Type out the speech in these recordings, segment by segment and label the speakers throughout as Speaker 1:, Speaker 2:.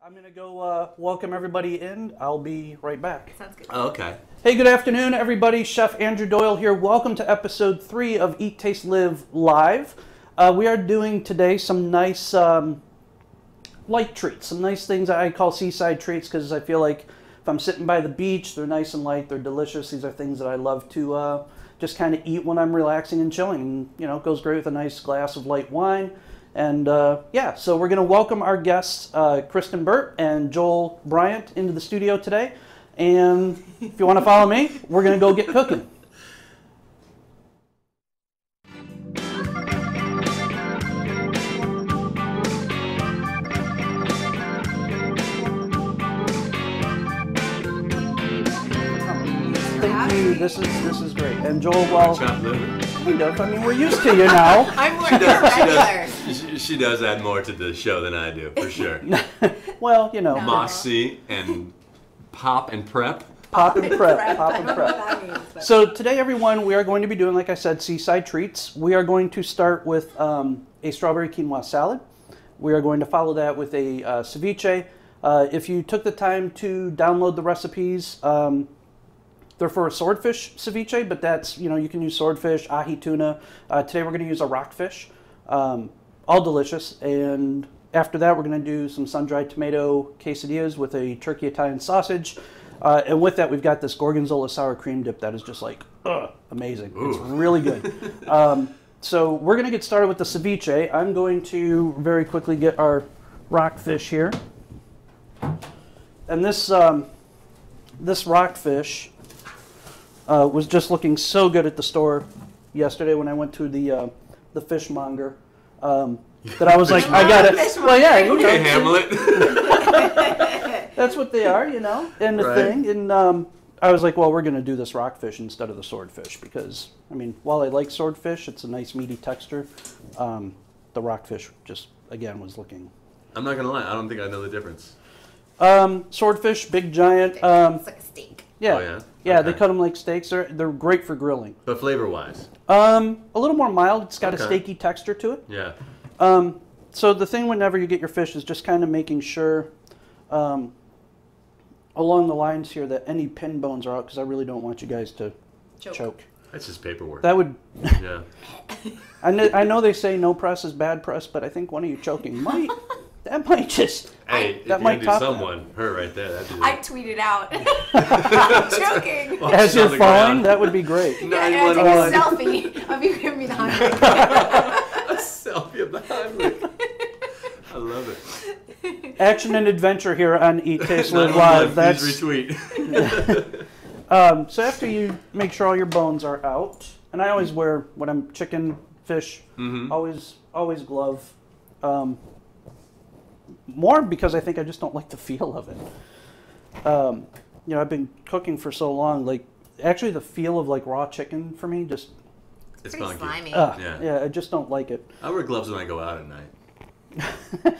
Speaker 1: I'm going to go welcome everybody in. I'll be right back.
Speaker 2: Sounds good.
Speaker 3: Oh, okay.
Speaker 1: Hey, good afternoon, everybody. Chef Andrew Doyle here. Welcome to episode 3 of Eat, Taste, Live Live. We are doing today some nice light treats, some nice things I call seaside treats because I feel like if I'm sitting by the beach, they're nice and light, they're delicious. These are things that I love to just kind of eat when I'm relaxing and chilling. And, you know, it goes great with a nice glass of light wine. And yeah, so we're going to welcome our guests, Kristyn Burtt and Joel Bryant, into the studio today. And if you want to follow me, we're going to go get cooking. Thank you. This is great. And Joel, well, kind of. I mean, we're used to you now.
Speaker 2: I'm more regular.
Speaker 3: She does add more to the show than I do, for sure.
Speaker 1: Well, you know.
Speaker 2: No.
Speaker 3: Mossy and pop and prep.
Speaker 1: Pop and prep. Pop and
Speaker 2: I don't know
Speaker 1: prep.
Speaker 2: what that means, but-
Speaker 1: So today, everyone, we are going to be doing, like I said, seaside treats. We are going to start with a strawberry quinoa salad. We are going to follow that with a ceviche. If you took the time to download the recipes, they're for a swordfish ceviche, but that's, you know, you can use swordfish, ahi tuna. Today we're going to use a rockfish. All delicious. And after that, we're going to do some sun-dried tomato quesadillas with a turkey Italian sausage. And with that, we've got this gorgonzola sour cream dip that is just like, amazing. Ooh. It's really good. So we're going to get started with the ceviche. I'm going to very quickly get our rockfish here. And this rockfish was just looking so good at the store yesterday when I went to the fishmonger. That I was like, I got it. Well, yeah, you know,
Speaker 3: Okay, Hamlet.
Speaker 1: that's what they are, you know, and the thing. And I was like, well, we're going to do this rockfish instead of the swordfish because, I mean, while I like swordfish, it's a nice meaty texture. The rockfish just, again, was looking.
Speaker 3: I'm not going to lie. I don't think I know the difference.
Speaker 1: Swordfish, big giant.
Speaker 2: It's like a steak.
Speaker 1: Yeah.
Speaker 3: Oh, yeah?
Speaker 1: Yeah,
Speaker 3: Okay.
Speaker 1: they cut them like steaks. They're great for grilling.
Speaker 3: But flavor-wise?
Speaker 1: A little more mild. It's got a
Speaker 3: Okay.
Speaker 1: steaky texture to it.
Speaker 3: Yeah.
Speaker 1: So the thing whenever you get your fish is just kind of making sure along the lines here that any pin bones are out because I really don't want you guys to choke.
Speaker 3: That's just paperwork.
Speaker 1: That would...
Speaker 3: Yeah.
Speaker 1: I know they say no press is bad press, but I think one of you choking might... That might just...
Speaker 3: Hey, if
Speaker 1: that
Speaker 3: you
Speaker 1: might
Speaker 3: do
Speaker 1: top
Speaker 3: someone, her right there. That'd be
Speaker 2: I tweeted out. I'm joking.
Speaker 3: Well,
Speaker 1: As
Speaker 3: she's
Speaker 1: you're
Speaker 3: on the
Speaker 1: falling,
Speaker 3: ground.
Speaker 1: that would be great.
Speaker 2: Yeah, I took a selfie of you giving me the Heimlich.
Speaker 3: A selfie of the Heimlich. I love it.
Speaker 1: Action and adventure here on Eat, Taste, Live
Speaker 3: Not
Speaker 1: Live.
Speaker 3: online,
Speaker 1: That's...
Speaker 3: please retweet.
Speaker 1: So after you make sure all your bones are out, and I always wear, when I'm chicken, fish, always glove. More because I think I just don't like the feel of it. You know, I've been cooking for so long, like, actually the feel of, like, raw chicken for me just...
Speaker 3: It's
Speaker 2: Pretty
Speaker 3: funky.
Speaker 2: slimy.
Speaker 1: Yeah, I just don't like it.
Speaker 3: I wear gloves when I go out at night.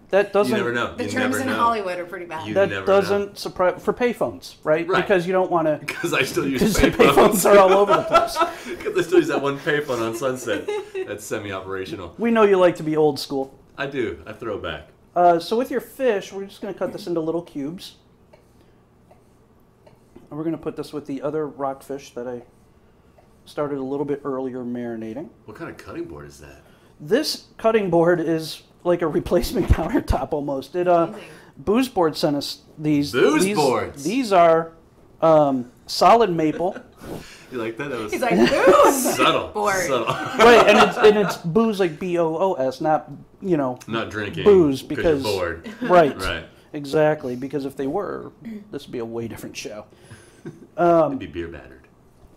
Speaker 1: That doesn't...
Speaker 3: You never know.
Speaker 2: The
Speaker 3: You
Speaker 2: germs
Speaker 3: never
Speaker 2: in
Speaker 3: know.
Speaker 2: Hollywood are pretty bad.
Speaker 3: You
Speaker 1: That
Speaker 3: never
Speaker 1: doesn't surprise... For payphones, right?
Speaker 3: Right.
Speaker 1: Because you don't want to...
Speaker 3: Because I still use
Speaker 1: Because
Speaker 3: payphones.
Speaker 1: are all over the place.
Speaker 3: Because I still use that one payphone on Sunset. That's semi-operational.
Speaker 1: We know you like to be old school.
Speaker 3: I do. I throw back.
Speaker 1: So with your fish, we're just going to cut this into little cubes. And we're going to put this with the other rockfish that I started a little bit earlier marinating.
Speaker 3: What kind of cutting board is that?
Speaker 1: This cutting board is like a replacement countertop almost. Booze Board sent us these.
Speaker 3: Booze Boards?
Speaker 1: These are solid maple.
Speaker 3: You like that? That was
Speaker 2: He's like, boom!
Speaker 3: subtle.
Speaker 2: Bored.
Speaker 3: Subtle.
Speaker 1: Right, and it's booze like BOOS, not, you know,
Speaker 3: Not drinking.
Speaker 1: booze
Speaker 3: because
Speaker 1: because...
Speaker 3: you're bored.
Speaker 1: Right.
Speaker 3: Right.
Speaker 1: Exactly, because if they were, this would be a way different show.
Speaker 3: It'd be beer battered.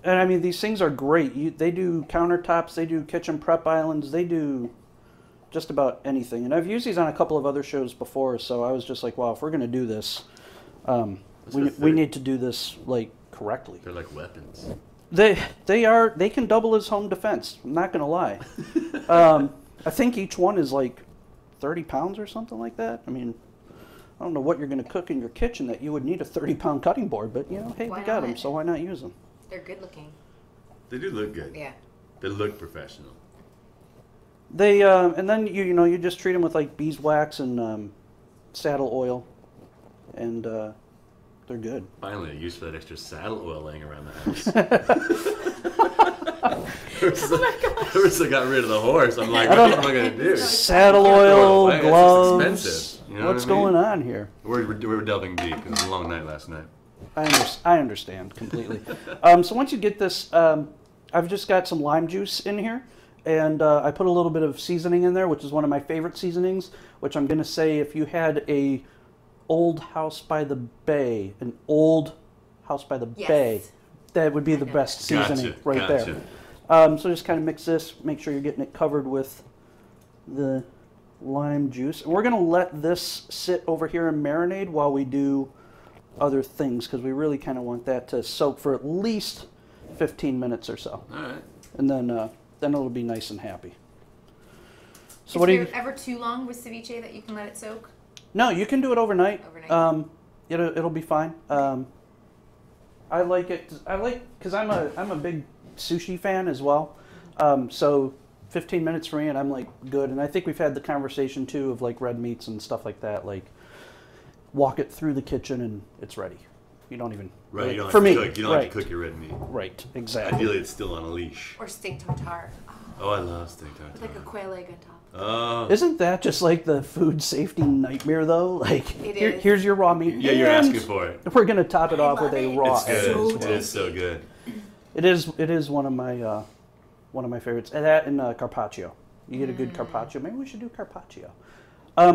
Speaker 1: And I mean, these things are great. They do countertops, they do kitchen prep islands, they do just about anything. And I've used these on a couple of other shows before, so I was just like, wow, if we're going to do this, we need to do this, like, correctly.
Speaker 3: They're like weapons.
Speaker 1: They can double as home defense. I'm not going to lie. I think each one is like 30 pounds or something like that. I mean, I don't know what you're going to cook in your kitchen that you would need a 30-pound cutting board, but, you know, hey,
Speaker 2: Why
Speaker 1: we got them,
Speaker 2: not?
Speaker 1: so why not use them?
Speaker 2: They're good looking.
Speaker 3: They do look good.
Speaker 2: Yeah.
Speaker 3: They look professional.
Speaker 1: They and then you just treat them with like beeswax and saddle oil. and they're good.
Speaker 3: Finally, a use for that extra saddle oil laying around the house. First I got rid of the horse. I'm like, what am I going to do?
Speaker 1: Saddle oil,
Speaker 3: It's
Speaker 1: gloves.
Speaker 3: expensive. You know
Speaker 1: What's
Speaker 3: what I mean?
Speaker 1: going on here?
Speaker 3: We're delving deep. It was a long night last night.
Speaker 1: I understand completely. So once you get this, I've just got some lime juice in here, and I put a little bit of seasoning in there, which is one of my favorite seasonings, which I'm going to say if you had a old house by the bay, that would be the best seasoning there. So just kind of mix this, make sure you're getting it covered with the lime juice. And we're going to let this sit over here and marinate while we do other things, because we really kind of want that to soak for at least 15 minutes or so.
Speaker 3: All right.
Speaker 1: And then it'll be nice and happy. So
Speaker 2: Is
Speaker 1: what do
Speaker 2: there
Speaker 1: you...
Speaker 2: ever too long with ceviche that you can let it soak?
Speaker 1: No, you can do it overnight. It'll be fine. I like it. Because I'm a big sushi fan as well. So 15 minutes for me, and I'm like good. And I think we've had the conversation too of like red meats and stuff like that. Like walk it through the kitchen and it's ready. You don't even
Speaker 3: Right. You don't
Speaker 1: for
Speaker 3: have to
Speaker 1: me.
Speaker 3: cook. You don't have to cook your red meat.
Speaker 1: Right. Exactly.
Speaker 3: Ideally, it's still on a leash.
Speaker 2: Or steak tartare.
Speaker 3: Oh, I love steak tartare.
Speaker 2: Like a quail egg on top.
Speaker 3: Oh.
Speaker 1: Isn't that just like the food safety nightmare though? Like
Speaker 2: It is.
Speaker 1: here's your raw meat.
Speaker 3: Yeah, you're
Speaker 1: and
Speaker 3: asking for it.
Speaker 1: We're gonna top it
Speaker 2: I
Speaker 1: off with
Speaker 2: love
Speaker 1: a
Speaker 2: it.
Speaker 1: raw
Speaker 3: It's
Speaker 1: egg.
Speaker 3: good.
Speaker 1: as
Speaker 3: It
Speaker 1: well.
Speaker 3: is so good.
Speaker 1: It is one of my favorites. And that and carpaccio. You get a good carpaccio. Maybe we should do carpaccio.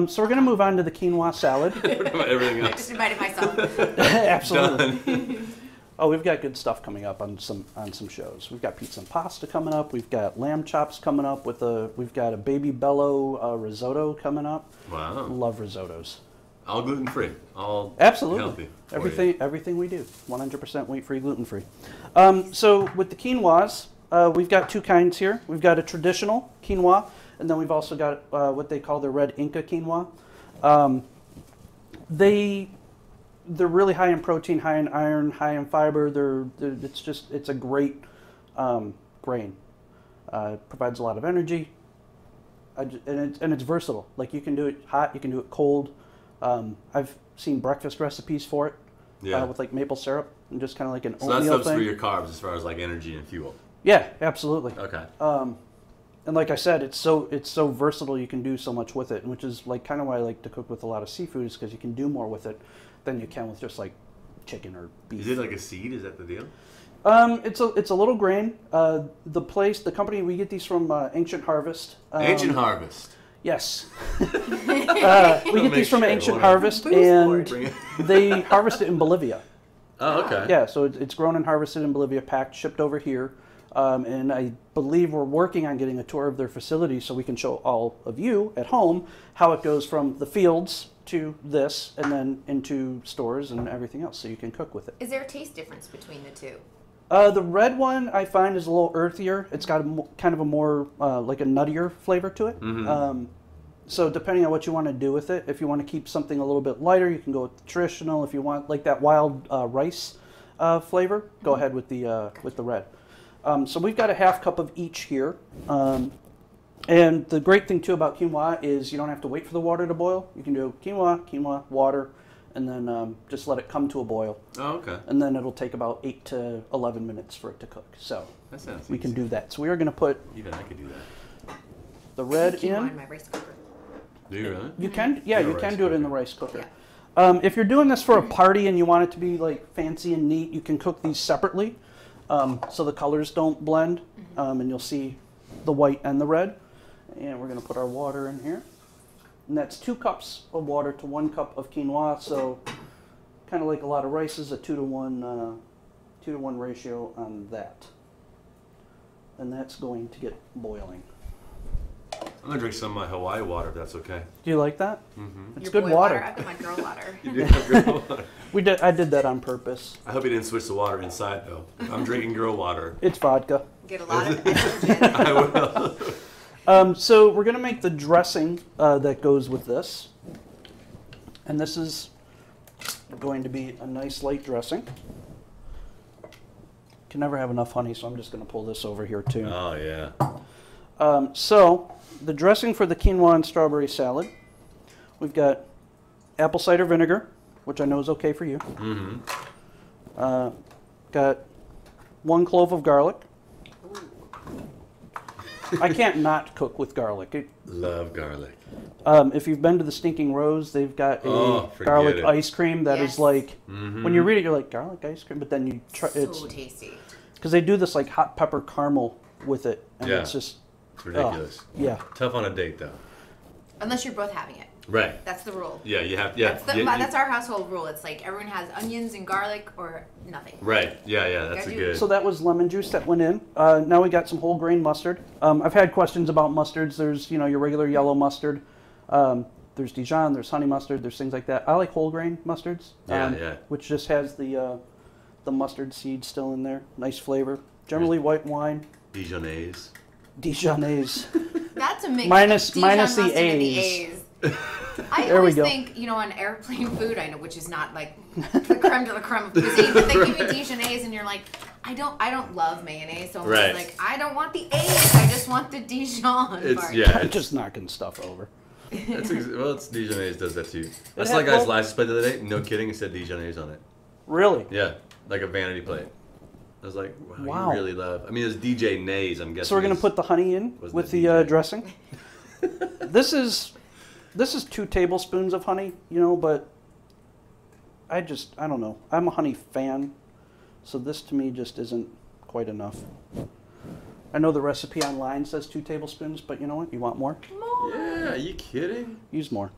Speaker 1: So we're gonna move on to the quinoa salad.
Speaker 3: Everything
Speaker 2: I
Speaker 3: else.
Speaker 2: just invited myself.
Speaker 1: Absolutely.
Speaker 3: Done.
Speaker 1: Oh, we've got good stuff coming up on some shows. We've got pizza and pasta coming up. We've got lamb chops coming up we've got a baby bello risotto coming up.
Speaker 3: Wow.
Speaker 1: Love risottos.
Speaker 3: All gluten free. All
Speaker 1: Absolutely.
Speaker 3: healthy. for you.
Speaker 1: Everything we do, 100% wheat free, gluten free. So with the quinoas, we've got two kinds here. We've got a traditional quinoa, and then we've also got what they call the red Inca quinoa. They're really high in protein, high in iron, high in fiber. It's a great grain. Provides a lot of energy, and it's versatile. Like you can do it hot, you can do it cold. I've seen breakfast recipes for it with like maple syrup and just kind of like an
Speaker 3: So that
Speaker 1: oatmeal
Speaker 3: stuff's
Speaker 1: thing.
Speaker 3: for your carbs as far as like energy and fuel.
Speaker 1: Yeah, absolutely.
Speaker 3: Okay.
Speaker 1: And like I said, it's so versatile. You can do so much with it, which is like kind of why I like to cook with a lot of seafood, is because you can do more with it than you can with just like chicken or beef.
Speaker 3: Is it like a seed? Is that the deal?
Speaker 1: It's a little grain. The company we get these from, Ancient Harvest.
Speaker 3: Ancient Harvest.
Speaker 1: Yes. We get these from Ancient Harvest, and they harvest it in Bolivia.
Speaker 3: Oh, okay.
Speaker 1: Yeah, so it's grown and harvested in Bolivia, packed, shipped over here. And I believe we're working on getting a tour of their facility so we can show all of you at home how it goes from the fields to this and then into stores and everything else, so you can cook with it.
Speaker 2: Is there a taste difference between the two?
Speaker 1: The red one I find is a little earthier. It's got kind of a more like a nuttier flavor to it.
Speaker 3: Mm-hmm.
Speaker 1: So depending on what you want to do with it, if you want to keep something a little bit lighter, you can go with traditional. If you want like that wild rice flavor, go ahead with the red. So we've got a half cup of each here. And the great thing too about quinoa is you don't have to wait for the water to boil. You can do quinoa, water, and then just let it come to a boil.
Speaker 3: Oh, okay.
Speaker 1: And then it'll take about 8 to 11 minutes for it to cook. So
Speaker 3: That sounds
Speaker 1: we can
Speaker 3: easy.
Speaker 1: do that. So we are going to put
Speaker 3: Even I could do that.
Speaker 1: the red
Speaker 2: Quinoa
Speaker 1: in.
Speaker 2: my rice cooker.
Speaker 3: Do you really?
Speaker 1: You can, yeah,
Speaker 3: Do a
Speaker 1: you can
Speaker 3: rice
Speaker 1: do it in the
Speaker 3: cooker.
Speaker 1: rice cooker.
Speaker 2: Yeah.
Speaker 1: If you're doing this for a party and you want it to be like fancy and neat, you can cook these separately, so the colors don't blend, and you'll see the white and the red. And we're going to put our water in here, and that's 2 cups of water to 1 cup of quinoa. So, kind of like a lot of rices, a 2 to 1 ratio on that, and that's going to get boiling.
Speaker 3: I'm gonna drink some of my Hawaii water if that's okay.
Speaker 1: Do you like that?
Speaker 3: Mm-hmm.
Speaker 1: It's
Speaker 2: Your
Speaker 1: good
Speaker 2: boiled
Speaker 1: water.
Speaker 2: I've got my girl water.
Speaker 3: You do have girl water.
Speaker 1: I did that on purpose.
Speaker 3: I hope you didn't switch the water inside though. I'm drinking girl water.
Speaker 1: It's vodka.
Speaker 2: Get a lot of estrogen.
Speaker 3: I will.
Speaker 1: So we're going to make the dressing that goes with this. And this is going to be a nice light dressing. Can never have enough honey, so I'm just going to pull this over here too.
Speaker 3: Oh yeah.
Speaker 1: So the dressing for the quinoa and strawberry salad, we've got apple cider vinegar, which I know is okay for you.
Speaker 3: Mm-hmm.
Speaker 1: Got 1 clove of garlic. I can't not cook with garlic.
Speaker 3: Love garlic.
Speaker 1: If you've been to the Stinking Rose, they've got a
Speaker 3: forget
Speaker 1: garlic
Speaker 3: it.
Speaker 1: ice cream that is
Speaker 2: Yes.
Speaker 1: like,
Speaker 3: Mm-hmm.
Speaker 1: when you read it, you're like, garlic ice cream? But then you try it's
Speaker 2: So tasty.
Speaker 1: because they do this like hot pepper caramel with it, and
Speaker 3: Yeah.
Speaker 1: it's just
Speaker 3: It's ridiculous.
Speaker 1: yeah.
Speaker 3: Tough on a date, though.
Speaker 2: Unless you're both having it.
Speaker 3: Right.
Speaker 2: That's the rule.
Speaker 3: Yeah, you have. Yeah.
Speaker 2: That's our household rule. It's like everyone has onions and garlic or nothing.
Speaker 3: Right. Yeah. That's a
Speaker 2: Gotta do-
Speaker 3: good.
Speaker 1: So that was lemon juice that went in. Now we got some whole grain mustard. I've had questions about mustards. There's your regular yellow mustard. There's Dijon. There's honey mustard. There's things like that. I like whole grain mustards.
Speaker 3: Yeah.
Speaker 1: Which just has the mustard seed still in there. Nice flavor. Generally white wine.
Speaker 3: Dijonnaise.
Speaker 1: Dijonnaise.
Speaker 2: That's a mix.
Speaker 1: Minus
Speaker 2: Dijon
Speaker 1: the
Speaker 2: mustard and
Speaker 1: A's.
Speaker 2: A's. I
Speaker 1: There we
Speaker 2: always
Speaker 1: go.
Speaker 2: think, on airplane food, I know, which is not like the creme de la creme of cuisine, but they give you Dijonnaise and you're like, I don't love mayonnaise, so I'm
Speaker 3: Right.
Speaker 2: like, I don't want the A's, I just want the Dijon
Speaker 3: It's
Speaker 2: part.
Speaker 3: yeah.
Speaker 1: I'm
Speaker 3: It's,
Speaker 1: just knocking stuff over.
Speaker 3: it's Dijonnaise does that too. I
Speaker 1: It
Speaker 3: saw a
Speaker 1: had
Speaker 3: guy's
Speaker 1: both-
Speaker 3: license plate the other day. No kidding, it said Dijonnaise on it.
Speaker 1: Really?
Speaker 3: Yeah, like a vanity plate. I was like, wow,
Speaker 1: Wow.
Speaker 3: you really love. I mean, it's DJ Nays. I'm guessing.
Speaker 1: So we're gonna
Speaker 3: is-
Speaker 1: put the honey in
Speaker 3: wasn't
Speaker 1: with
Speaker 3: the
Speaker 1: the
Speaker 3: DJ.
Speaker 1: dressing. This is 2 tablespoons of honey, but I don't know. I'm a honey fan, so this to me just isn't quite enough. I know the recipe online says 2 tablespoons, but you know what? You want more?
Speaker 3: Yeah, are you kidding?
Speaker 1: Use more.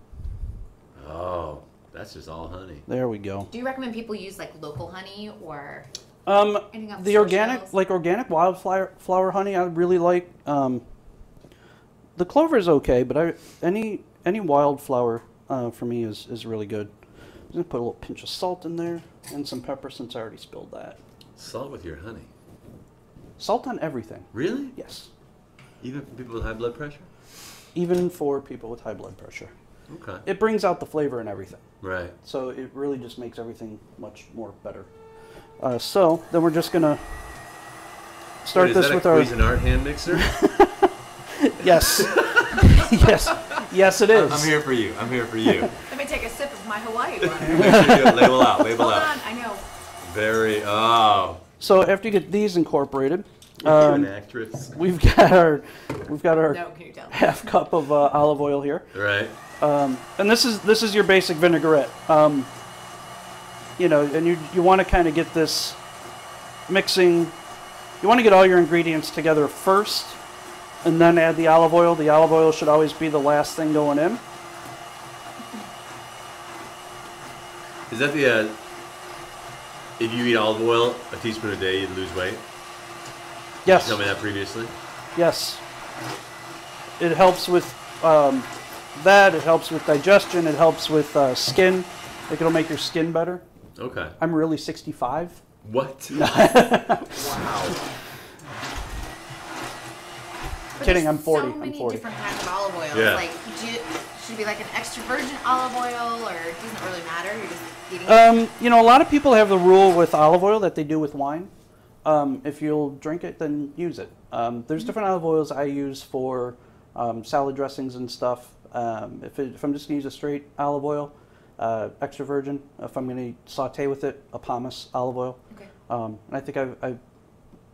Speaker 3: Oh, that's just all honey.
Speaker 1: There we go.
Speaker 2: Do you recommend people use like local honey or
Speaker 1: Um,
Speaker 2: anything off
Speaker 1: the
Speaker 2: social
Speaker 1: organic,
Speaker 2: shelves?
Speaker 1: like organic wildflower honey, I really like. The clover is okay, but any wildflower for me is really good. I'm gonna put a little pinch of salt in there and some pepper since I already spilled that.
Speaker 3: Salt with your honey.
Speaker 1: Salt on everything.
Speaker 3: Really?
Speaker 1: Yes,
Speaker 3: Even for people with high blood pressure?
Speaker 1: even for people with high blood pressure.
Speaker 3: Okay.
Speaker 1: It brings out the flavor in everything,
Speaker 3: Right.
Speaker 1: so it really just makes everything much more better. So then we're just gonna start
Speaker 3: Wait,
Speaker 1: this
Speaker 3: is that
Speaker 1: with
Speaker 3: a
Speaker 1: our
Speaker 3: Cuisinart hand mixer?
Speaker 1: yes, yes it is.
Speaker 3: I'm here for you. I'm here for you.
Speaker 2: Let me take a sip of my Hawaii water.
Speaker 3: Make sure you do it. Label out. Label
Speaker 2: Hold
Speaker 3: out.
Speaker 2: on, I know.
Speaker 3: Very. Oh.
Speaker 1: So after you get these incorporated,
Speaker 3: You're an actress.
Speaker 1: we've got our
Speaker 2: No, can you tell?
Speaker 1: half cup of olive oil here,
Speaker 3: Right.
Speaker 1: and this is your basic vinaigrette. And you want to kind of get this mixing. You want to get all your ingredients together first, and then add the olive oil. The olive oil should always be the last thing going in.
Speaker 3: Is that the? If you eat olive oil a teaspoon a day, you'd lose weight.
Speaker 1: Yes.
Speaker 3: Tell me that previously.
Speaker 1: Yes. It helps with that. It helps with digestion. It helps with skin. Like it'll make your skin better.
Speaker 3: Okay.
Speaker 1: I'm really 65.
Speaker 3: What?
Speaker 2: But
Speaker 1: Kidding,
Speaker 2: there's
Speaker 1: I'm 40,
Speaker 2: So
Speaker 1: I'm
Speaker 2: many
Speaker 1: 40.
Speaker 2: different kinds of olive oil.
Speaker 3: Yeah.
Speaker 2: Like, should it be like an extra virgin olive oil, or it doesn't really matter? You're just eating it.
Speaker 1: A lot of people have the rule with olive oil that they do with wine. If you'll drink it, then use it. There's different olive oils I use for salad dressings and stuff. If I'm just going to use a straight olive oil, extra virgin. If I'm going to saute with it, a pomace olive oil.
Speaker 2: Okay.
Speaker 1: And I think I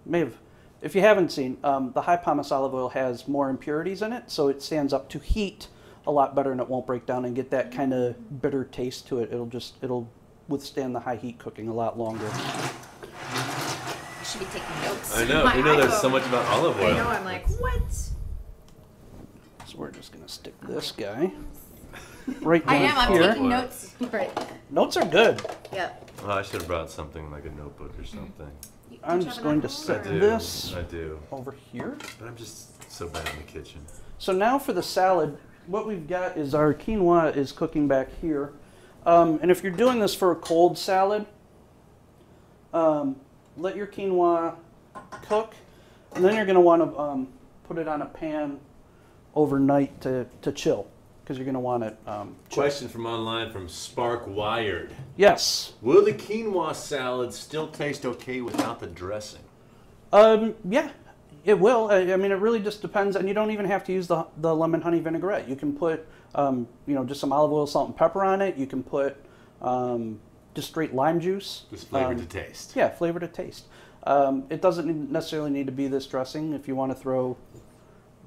Speaker 1: may have, if you haven't seen, the high pomace olive oil has more impurities in it, so it stands up to heat a lot better and it won't break down and get that kind of bitter taste to it. It'll withstand the high heat cooking a lot longer.
Speaker 2: I should be taking notes.
Speaker 3: I know.
Speaker 2: My
Speaker 3: We know there's so
Speaker 2: iPhone.
Speaker 3: much about olive oil.
Speaker 2: I know. I'm like, what?
Speaker 1: So we're just going to stick this guy right
Speaker 2: I
Speaker 1: down
Speaker 2: am. I'm
Speaker 1: here.
Speaker 2: taking notes. Right.
Speaker 1: Notes are good.
Speaker 2: Yep.
Speaker 3: Well, I should have brought something like a notebook or something.
Speaker 1: I'm
Speaker 2: Don't you
Speaker 1: just
Speaker 2: have
Speaker 1: going
Speaker 2: an
Speaker 1: to
Speaker 2: iPhone,
Speaker 1: set
Speaker 2: or-
Speaker 1: this
Speaker 3: I do.
Speaker 1: over here.
Speaker 3: But I'm just so bad in the kitchen.
Speaker 1: So now for the salad, what we've got is our quinoa is cooking back here. And if you're doing this for a cold salad, let your quinoa cook, and then you're going to want to put it on a pan overnight to chill, because you're going to want it chill.
Speaker 3: Question from online from Spark Wired.
Speaker 1: Yes.
Speaker 3: Will the quinoa salad still taste okay without the dressing?
Speaker 1: Yeah, it will. I mean, it really just depends, and you don't even have to use the lemon honey vinaigrette. You can put, just some olive oil, salt, and pepper on it. You can put just straight lime juice.
Speaker 3: Just flavor to taste.
Speaker 1: Yeah, flavor to taste. It doesn't necessarily need to be this dressing if you want to throw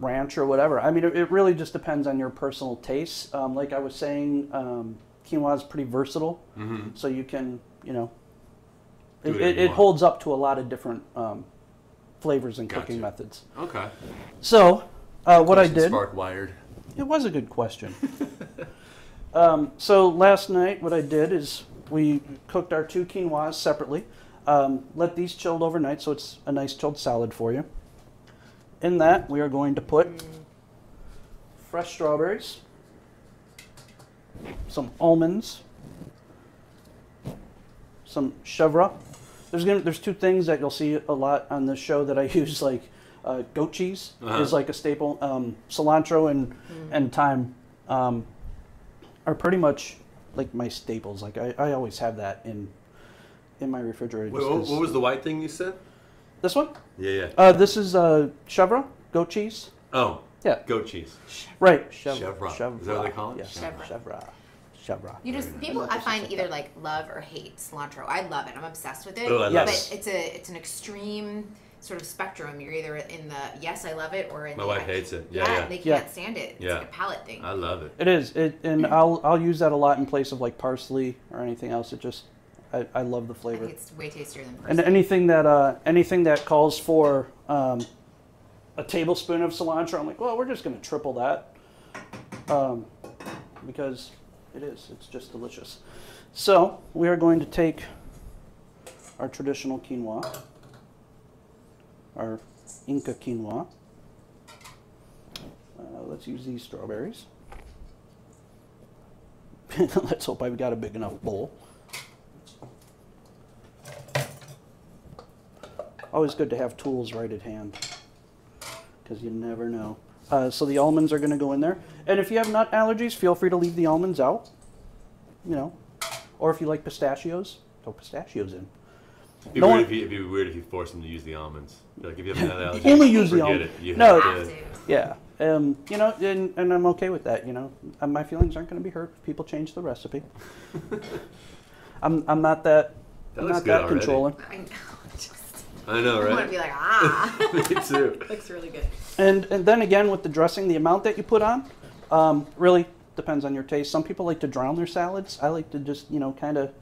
Speaker 1: ranch or whatever. I mean, it really just depends on your personal taste. Like I was saying, quinoa is pretty versatile, so you can, it holds up to a lot of different flavors and cooking methods.
Speaker 3: Okay.
Speaker 1: So, what I did...
Speaker 3: Spark wired.
Speaker 1: It was a good question. So last night, what I did is we cooked our 2 quinoas separately. Let these chilled overnight, so it's a nice chilled salad for you. In that, we are going to put fresh strawberries, some almonds, some chèvre. There's 2 things that you'll see a lot on this show that I use, like goat cheese is like a staple. Cilantro and thyme are pretty much like my staples. Like I always have that in my refrigerator.
Speaker 3: Wait, what was the white thing you said?
Speaker 1: This one?
Speaker 3: Yeah.
Speaker 1: This is chèvre, goat cheese.
Speaker 3: Oh.
Speaker 1: Yeah.
Speaker 3: Goat cheese.
Speaker 1: Right.
Speaker 3: Chèvre. Is that what they call it?
Speaker 1: Yeah. Chèvre.
Speaker 2: You just people I find either like love or hate cilantro. I love it. I'm obsessed with it.
Speaker 3: Oh, I love
Speaker 2: but it's an extreme sort of spectrum. You're either in the yes, I love it, or in
Speaker 3: My
Speaker 2: the
Speaker 3: wife hates it. Yeah.
Speaker 2: they can't stand it. It's like a palate thing.
Speaker 3: I love it.
Speaker 1: It is. And I'll use that a lot in place of like parsley or anything else. It just I love the flavor.
Speaker 2: I think it's way tastier than parsley.
Speaker 1: And anything that calls for a tablespoon of cilantro, I'm like, well, we're just going to triple that because it's just delicious. So we are going to take our traditional quinoa, our Inca quinoa. Let's use these strawberries. Let's hope I've got a big enough bowl. Always good to have tools right at hand, because you never know. So the almonds are going to go in there. And if you have nut allergies, feel free to leave the almonds out. Or if you like pistachios, throw pistachios in.
Speaker 3: It'd be weird if you forced them to use the almonds. Like if you have a nut allergy,
Speaker 1: only use the almonds.
Speaker 2: No, have to.
Speaker 1: Yeah. And I'm okay with that. My feelings aren't going to be hurt if people change the recipe. I'm not that. I'm not that controlling.
Speaker 2: I know.
Speaker 3: I know, right?
Speaker 2: I want to be like,
Speaker 3: Me too.
Speaker 2: Looks really good.
Speaker 1: And then again with the dressing, the amount that you put on really depends on your taste. Some people like to drown their salads. I like to just kind of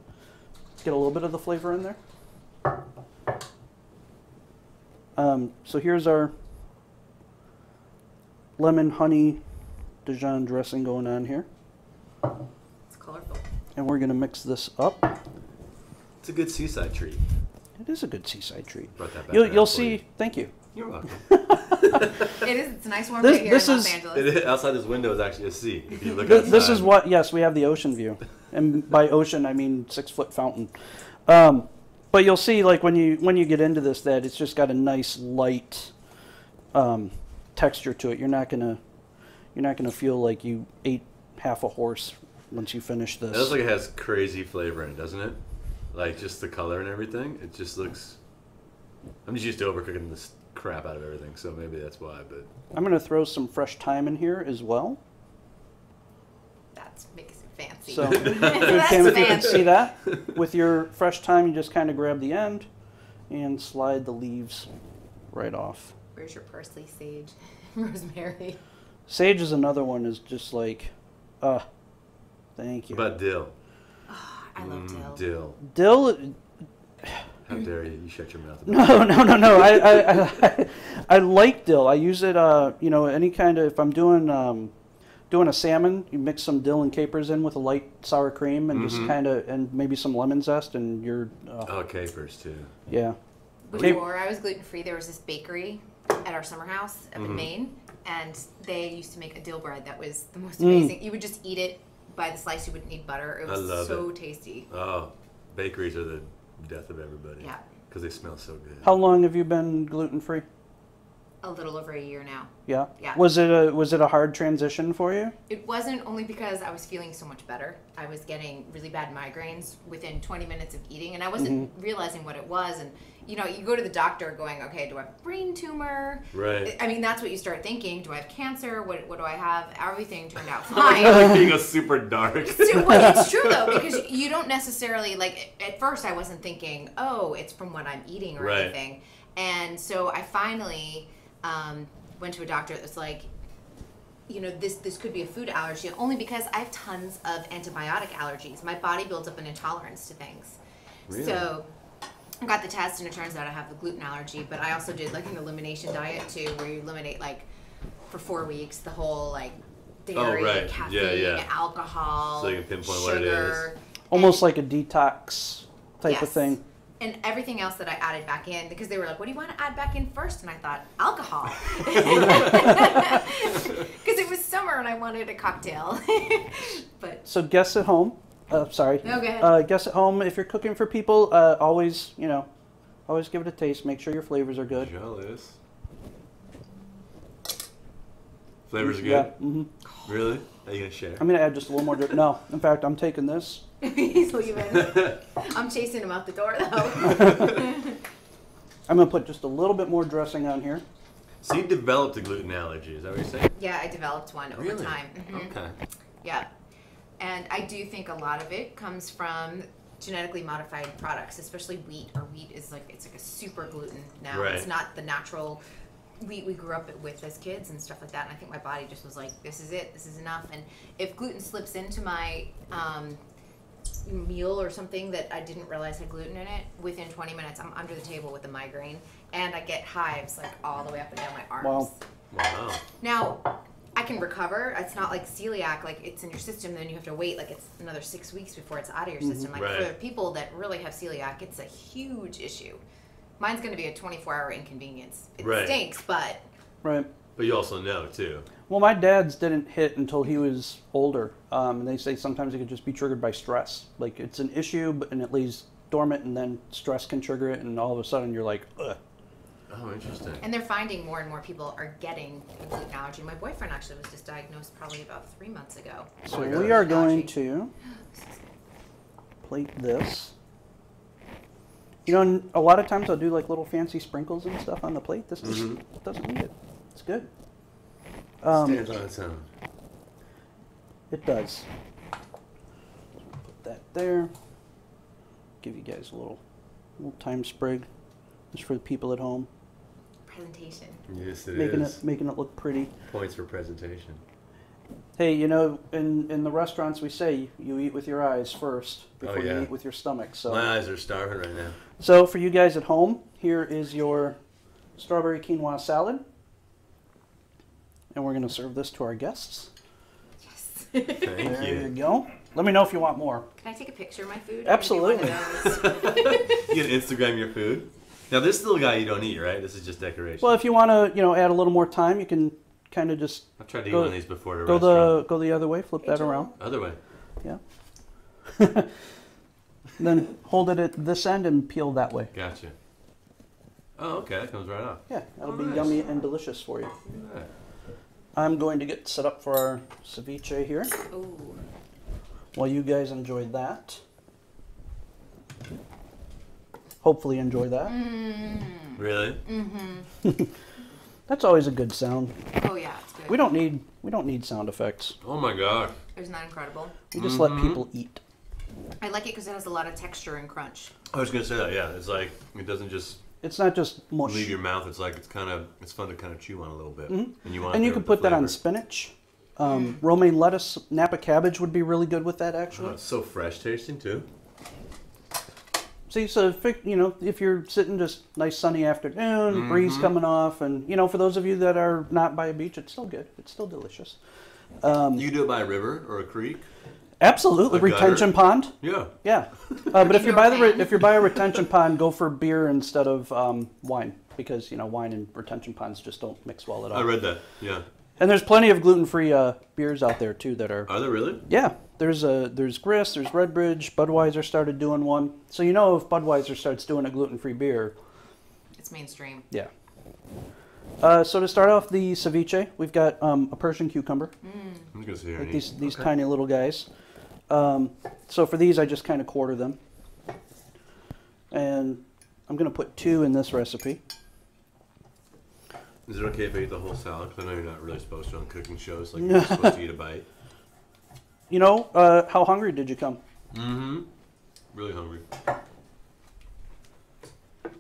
Speaker 1: get a little bit of the flavor in there. So here's our lemon honey Dijon dressing going on here.
Speaker 2: It's colorful.
Speaker 1: And we're going to mix this up.
Speaker 3: It's a good seaside treat.
Speaker 1: It is a good seaside treat.
Speaker 3: Brought that back
Speaker 1: You'll see. Thank you.
Speaker 3: You're welcome.
Speaker 2: It is. It's a nice warm day here in Los Angeles.
Speaker 3: Outside this window is actually a sea. If you look outside.
Speaker 1: This is what. Yes, we have the ocean view, and by ocean I mean 6-foot fountain. But you'll see, like when you get into this, that it's just got a nice light texture to it. You're not gonna feel like you ate half a horse once you finish this.
Speaker 3: It looks like it has crazy flavor in it, doesn't it? Like just the color and everything. It just looks. I'm just used to overcooking this crap out of everything, so maybe that's why. But
Speaker 1: I'm gonna throw some fresh thyme in here as well.
Speaker 2: That makes it fancy.
Speaker 1: So,
Speaker 2: That's
Speaker 1: Cam, if
Speaker 2: fancy.
Speaker 1: you can see that, with your fresh thyme, you just kind of grab the end and slide the leaves right off.
Speaker 2: Where's your parsley, sage, rosemary?
Speaker 1: Sage is another one. Is just like, thank you.
Speaker 3: what about dill?
Speaker 2: Oh, I love dill.
Speaker 1: Dill.
Speaker 3: How dare you? You shut your mouth about
Speaker 1: No. I like dill. I use it. Any kind of, if I'm doing a salmon, you mix some dill and capers in with a light sour cream and just kind of, and maybe some lemon zest, and you're.
Speaker 3: Oh, capers too.
Speaker 1: Yeah.
Speaker 2: Before I was gluten-free, there was this bakery at our summer house up in Maine, and they used to make a dill bread that was the most amazing. You would just eat it by the slice. You wouldn't need butter. It was so tasty.
Speaker 3: Oh, bakeries are the death of everybody.
Speaker 2: Yeah.
Speaker 3: Because they smell so good.
Speaker 1: How long have you been gluten-free?
Speaker 2: a little over a year now.
Speaker 1: Yeah.
Speaker 2: Yeah.
Speaker 1: Was it a hard transition for you?
Speaker 2: It wasn't, only because I was feeling so much better. I was getting really bad migraines within 20 minutes of eating, and I wasn't realizing what it was. And you go to the doctor going, okay, do I have a brain tumor?
Speaker 3: Right.
Speaker 2: I mean, that's what you start thinking. Do I have cancer? What do I have? Everything turned out fine.
Speaker 3: You go super dark.
Speaker 2: It's true though, because you don't necessarily, like, at first I wasn't thinking, oh, it's from what I'm eating or anything. And so I finally went to a doctor that was like, this could be a food allergy, only because I have tons of antibiotic allergies. My body builds up an intolerance to things.
Speaker 3: Really?
Speaker 2: So I got the test, and it turns out I have the gluten allergy, but I also did like an elimination diet too, where you eliminate like for 4 weeks the whole like dairy, caffeine, alcohol,
Speaker 3: so you can pinpoint
Speaker 2: sugar,
Speaker 3: what it is.
Speaker 1: Almost like a detox type of thing.
Speaker 2: And everything else that I added back in, because they were like, what do you want to add back in first? And I thought, alcohol. Because it was summer and I wanted a cocktail. But
Speaker 1: So guests at home, sorry.
Speaker 2: No, go ahead.
Speaker 1: Guests at home, if you're cooking for people, always give it a taste. Make sure your flavors are good.
Speaker 3: Jealous. Flavors are good?
Speaker 1: Yeah. Mm-hmm.
Speaker 3: Really? Are you going to share?
Speaker 1: I'm going to add just a little more. No, in fact, I'm taking this.
Speaker 2: he's leaving. I'm chasing him out the door though.
Speaker 1: I'm going to put just a little bit more dressing on here.
Speaker 3: So you developed a gluten allergy, is that what you're saying?
Speaker 2: Yeah, I developed one over time. Mm-hmm.
Speaker 3: Okay.
Speaker 2: Yeah. And I do think a lot of it comes from genetically modified products, especially wheat. Or wheat is it's like a super gluten now.
Speaker 3: Right.
Speaker 2: It's not the natural wheat we grew up with as kids and stuff like that. And I think my body just was like, this is it, this is enough. And if gluten slips into my meal or something that I didn't realize had gluten in it, within 20 minutes I'm under the table with a migraine, and I get hives like all the way up and down my arms.
Speaker 3: Wow.
Speaker 2: Now I can recover. It's not like celiac, like it's in your system, then you have to wait like it's another 6 weeks before it's out of your system. Like for people that really have celiac, it's a huge issue. Mine's going to be a 24-hour inconvenience. It stinks, but
Speaker 1: Right.
Speaker 3: But you also know too.
Speaker 1: Well, my dad's didn't hit until he was older. And they say sometimes it could just be triggered by stress. Like it's an issue, and it lays dormant, and then stress can trigger it, and all of a sudden you're like, ugh.
Speaker 3: Oh, interesting.
Speaker 2: And they're finding more and more people are getting a gluten allergy. My boyfriend actually was just diagnosed probably about 3 months ago.
Speaker 1: So we are going to plate this. A lot of times I'll do like little fancy sprinkles and stuff on the plate. This doesn't need it. It's good.
Speaker 3: Stands on its own.
Speaker 1: It does. Put that there. Give you guys a little thyme sprig, just for the people at home.
Speaker 2: Presentation.
Speaker 3: Yes, it is.
Speaker 1: Making it look pretty.
Speaker 3: Points for presentation.
Speaker 1: Hey, in the restaurants we say you eat with your eyes first before you eat with your stomach. So
Speaker 3: my eyes are starving right now.
Speaker 1: So for you guys at home, here is your strawberry quinoa salad. And we're going to serve this to our guests.
Speaker 2: Yes.
Speaker 3: Thank
Speaker 1: There you go. Let me know if you want more.
Speaker 2: Can I take a picture of my food?
Speaker 1: Absolutely.
Speaker 3: You can Instagram your food. Now this little guy you don't eat, right? This is just decoration.
Speaker 1: Well, if you want to, add a little more time, you can kind of just
Speaker 3: I've tried to eat one of these before at a
Speaker 1: go
Speaker 3: restaurant.
Speaker 1: the other way, flip that around.
Speaker 3: Other way.
Speaker 1: Yeah. Then hold it at this end and peel that way.
Speaker 3: Gotcha. Oh, okay. That comes right off.
Speaker 1: Yeah, that'll be
Speaker 3: nice.
Speaker 1: yummy and delicious for you.
Speaker 3: Look at that.
Speaker 1: I'm going to get set up for our ceviche here.
Speaker 2: Ooh.
Speaker 1: While you guys enjoy that. Hopefully enjoy that.
Speaker 3: Really?
Speaker 2: Mm-hmm.
Speaker 1: That's always a good sound.
Speaker 2: Oh yeah, it's good.
Speaker 1: We don't need sound effects.
Speaker 3: Oh my gosh.
Speaker 2: Isn't that incredible?
Speaker 1: We just let people eat.
Speaker 2: I like it because it has a lot of texture and crunch.
Speaker 3: I was gonna say that. Yeah, it's like it doesn't just
Speaker 1: It's not just mush.
Speaker 3: leave your mouth. It's like it's fun to kind of chew on a little bit.
Speaker 1: Mhm.
Speaker 3: And
Speaker 1: you can put that on spinach. Romaine lettuce, Napa cabbage would be really good with that actually.
Speaker 3: Oh, it's so fresh tasting too.
Speaker 1: See, so if you're sitting just nice sunny afternoon, breeze coming off, and for those of you that are not by a beach, it's still good. It's still delicious.
Speaker 3: You do it by a river or a creek?
Speaker 1: Absolutely,
Speaker 3: A gutter?
Speaker 1: retention pond.
Speaker 3: Yeah.
Speaker 1: Yeah, but if you're by a retention pond, go for beer instead of wine, because wine and retention ponds just don't mix well at all.
Speaker 3: I read that. Yeah.
Speaker 1: And there's plenty of gluten-free beers out there too that are.
Speaker 3: Are there really?
Speaker 1: Yeah, there's Grist, there's Redbridge, Budweiser started doing one. So if Budweiser starts doing a gluten-free beer,
Speaker 2: It's mainstream.
Speaker 1: yeah. So to start off the ceviche, we've got a Persian cucumber.
Speaker 3: I'm just gonna
Speaker 1: Like these tiny little guys. So for these, I just kind of quarter them. And I'm going to put 2 in this recipe.
Speaker 3: Is it okay if I eat the whole salad? Because I know you're not really supposed to on cooking shows. Like, you're supposed to eat a bite.
Speaker 1: You know, how hungry did you come?
Speaker 3: Mm-hmm. Really hungry.
Speaker 1: So I'm